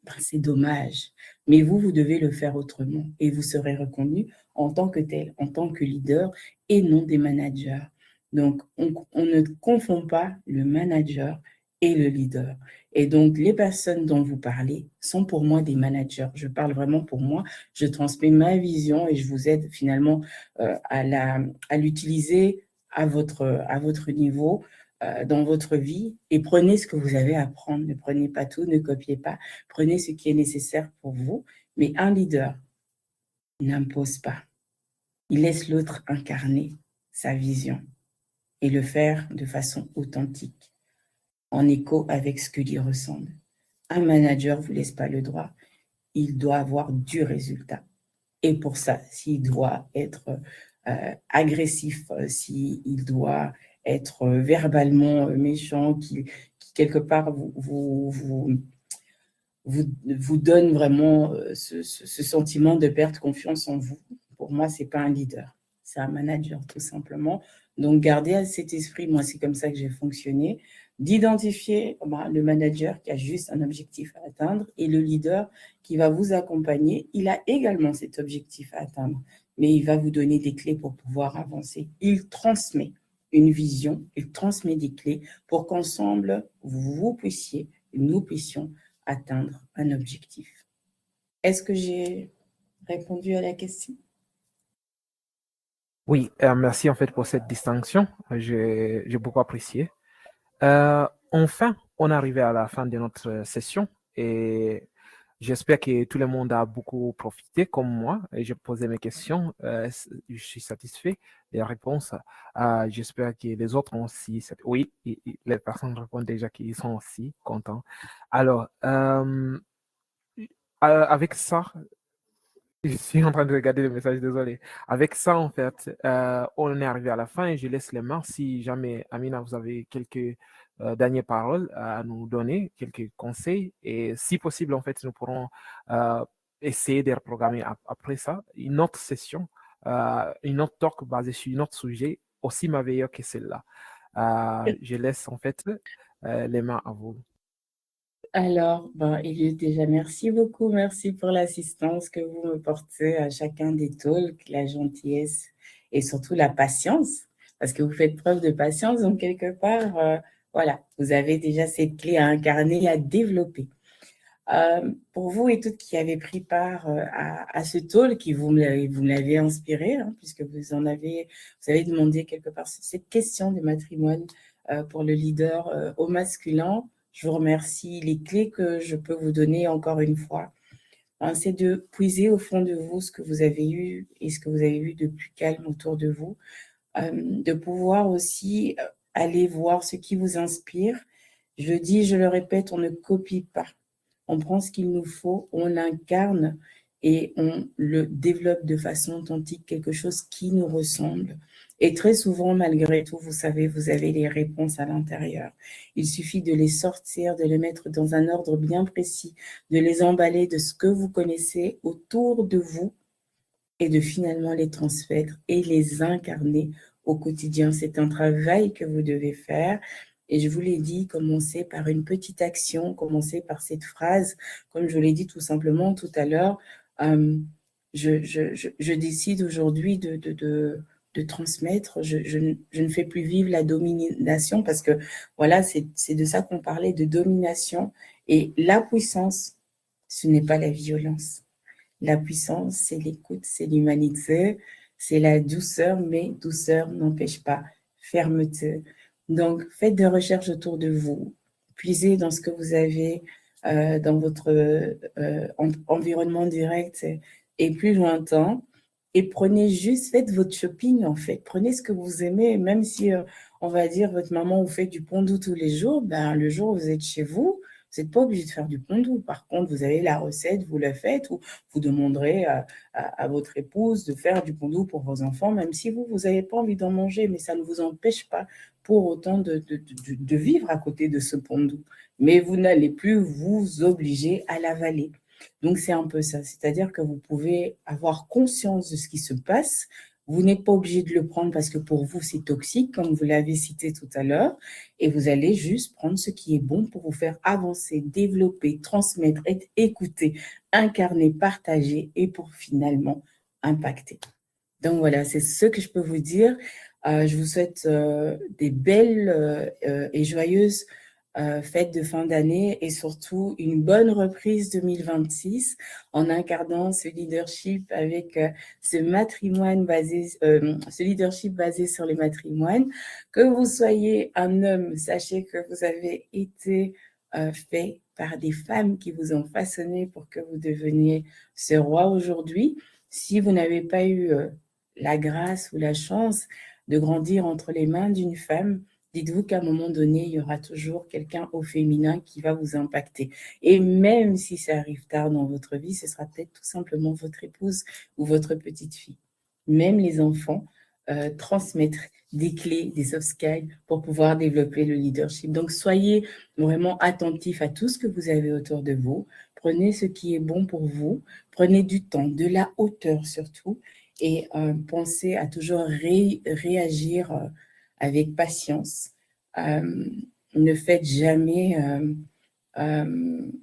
ben, c'est dommage. Mais vous, vous devez le faire autrement et vous serez reconnu en tant que tel, en tant que leader et non des managers. Donc, on ne confond pas le manager et le leader. Et donc, les personnes dont vous parlez sont pour moi des managers. Je parle vraiment pour moi. Je transmets ma vision et je vous aide finalement à l'utiliser à votre niveau dans votre vie. Et prenez ce que vous avez à prendre. Ne prenez pas tout, ne copiez pas. Prenez ce qui est nécessaire pour vous. Mais un leader n'impose pas. Il laisse l'autre incarner sa vision et le faire de façon authentique, en écho avec ce que lui ressemble. Un manager ne vous laisse pas le droit. Il doit avoir du résultat. Et pour ça, s'il doit être agressif, s'il doit être verbalement méchant, qui quelque part vous donne vraiment ce sentiment de perdre confiance en vous, pour moi, ce n'est pas un leader. C'est un manager, tout simplement. Donc, gardez à cet esprit, moi, c'est comme ça que j'ai fonctionné, d'identifier le manager qui a juste un objectif à atteindre et le leader qui va vous accompagner. Il a également cet objectif à atteindre, mais il va vous donner des clés pour pouvoir avancer. Il transmet une vision, il transmet des clés pour qu'ensemble, vous puissiez, nous puissions atteindre un objectif. Est-ce que j'ai répondu à la question? Oui, merci en fait pour cette distinction. J'ai beaucoup apprécié. Enfin, on est arrivé à la fin de notre session et j'espère que tout le monde a beaucoup profité comme moi. Et j'ai posé mes questions. Je suis satisfait des réponses. J'espère que les autres ont aussi. Oui, les personnes répondent déjà qu'ils sont aussi contents. Alors, avec ça, je suis en train de regarder le message, désolé. Avec ça, en fait, on est arrivé à la fin et je laisse les mains. Si jamais, Amina, vous avez quelques dernières paroles à nous donner, quelques conseils, et si possible, en fait, nous pourrons essayer de reprogrammer après ça une autre session, une autre talk basée sur un autre sujet aussi merveilleux que celle-là. Je laisse, en fait, les mains à vous. Alors, Eliud, déjà, merci beaucoup. Merci pour l'assistance que vous me portez à chacun des talks, la gentillesse et surtout la patience, parce que vous faites preuve de patience. Donc, quelque part, voilà, vous avez déjà cette clé à incarner, à développer. Pour vous et toutes qui avez pris part à ce talk, qui vous me l'avez inspiré, hein, puisque vous avez demandé quelque part cette question du matrimoine pour le leader au masculin. Je vous remercie. Les clés que je peux vous donner encore une fois, hein, c'est de puiser au fond de vous ce que vous avez eu et ce que vous avez eu de plus calme autour de vous, de pouvoir aussi aller voir ce qui vous inspire. Je dis, je le répète, on ne copie pas. On prend ce qu'il nous faut, on l'incarne et on le développe de façon authentique, quelque chose qui nous ressemble. Et très souvent, malgré tout, vous savez, vous avez les réponses à l'intérieur. Il suffit de les sortir, de les mettre dans un ordre bien précis, de les emballer de ce que vous connaissez autour de vous et de finalement les transmettre et les incarner au quotidien. C'est un travail que vous devez faire. Et je vous l'ai dit, commencez par une petite action, commencez par cette phrase. Comme je l'ai dit tout simplement tout à l'heure, je décide aujourd'hui de transmettre. Je ne fais plus vivre la domination parce que voilà, c'est de ça qu'on parlait, de domination. Et la puissance, ce n'est pas la violence. La puissance, c'est l'écoute, c'est l'humanité, c'est la douceur, mais douceur n'empêche pas fermeté. Donc, faites des recherches autour de vous, puisez dans ce que vous avez dans votre environnement direct et plus lointain, et prenez juste, faites votre shopping en fait. Prenez ce que vous aimez, même si, on va dire, votre maman vous fait du pondou tous les jours, le jour où vous êtes chez vous, Vous n'êtes pas obligé de faire du pondou. Par contre, vous avez la recette, vous la faites, ou vous demanderez à votre épouse de faire du pondou pour vos enfants, même si vous n'avez pas envie d'en manger, mais ça ne vous empêche pas pour autant de vivre à côté de ce pondou. Mais vous n'allez plus vous obliger à l'avaler. Donc, c'est un peu ça. C'est-à-dire que vous pouvez avoir conscience de ce qui se passe. Vous n'êtes pas obligé de le prendre parce que pour vous, c'est toxique, comme vous l'avez cité tout à l'heure. Et vous allez juste prendre ce qui est bon pour vous faire avancer, développer, transmettre, être écouté, incarner, partager et pour finalement impacter. Donc, voilà, c'est ce que je peux vous dire. Je vous souhaite des belles et joyeuses fête de fin d'année et surtout une bonne reprise 2026 en incarnant ce leadership avec ce leadership basé sur le matrimoine. Que vous soyez un homme, sachez que vous avez été fait par des femmes qui vous ont façonné pour que vous deveniez ce roi aujourd'hui. Si vous n'avez pas eu la grâce ou la chance de grandir entre les mains d'une femme, dites-vous qu'à un moment donné, il y aura toujours quelqu'un au féminin qui va vous impacter. Et même si ça arrive tard dans votre vie, ce sera peut-être tout simplement votre épouse ou votre petite fille. Même les enfants transmettre des clés, des soft skills pour pouvoir développer le leadership. Donc, soyez vraiment attentifs à tout ce que vous avez autour de vous. Prenez ce qui est bon pour vous. Prenez du temps, de la hauteur surtout. Et pensez à toujours réagir avec patience. Ne faites jamais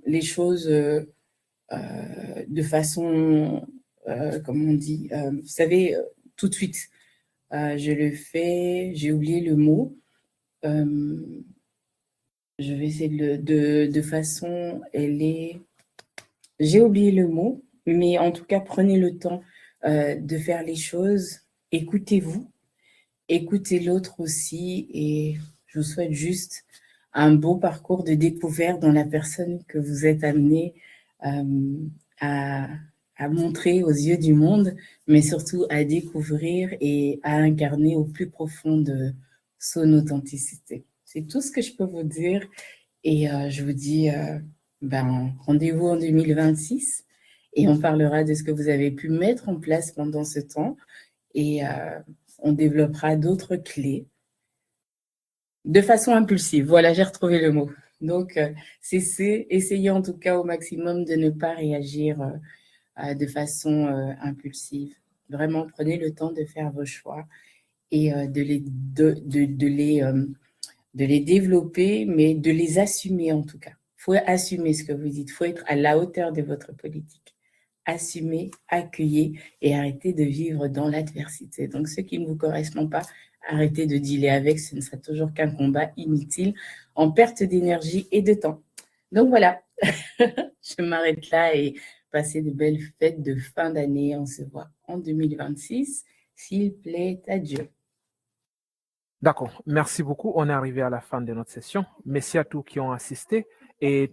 les choses de façon, comme on dit, vous savez, tout de suite. Je le fais, j'ai oublié le mot. Je vais essayer de façon, j'ai oublié le mot, mais en tout cas, prenez le temps de faire les choses. Écoutez-vous. Écoutez l'autre aussi et je vous souhaite juste un beau parcours de découverte dans la personne que vous êtes amené à montrer aux yeux du monde, mais surtout à découvrir et à incarner au plus profond de son authenticité. C'est tout ce que je peux vous dire et je vous dis rendez-vous en 2026 et on parlera de ce que vous avez pu mettre en place pendant ce temps et on développera d'autres clés de façon impulsive. Voilà, j'ai retrouvé le mot. Donc, essayez en tout cas au maximum de ne pas réagir de façon impulsive. Vraiment, prenez le temps de faire vos choix et de les développer, mais de les assumer en tout cas. Il faut assumer ce que vous dites. Il faut être à la hauteur de votre politique. Assumez, accueillez et arrêtez de vivre dans l'adversité. Donc, ce qui ne vous correspond pas, arrêtez de dealer avec. Ce ne sera toujours qu'un combat inutile en perte d'énergie et de temps. Donc, voilà, je m'arrête là et passez de belles fêtes de fin d'année. On se voit en 2026, s'il plaît à Dieu. D'accord, merci beaucoup. On est arrivé à la fin de notre session. Merci à tous qui ont assisté et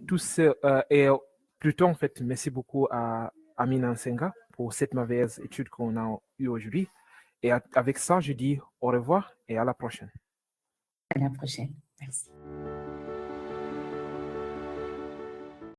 plutôt en fait, merci beaucoup à Amina Nsenga pour cette merveilleuse étude qu'on a eue aujourd'hui. Et avec ça, je dis au revoir et à la prochaine. À la prochaine. Merci.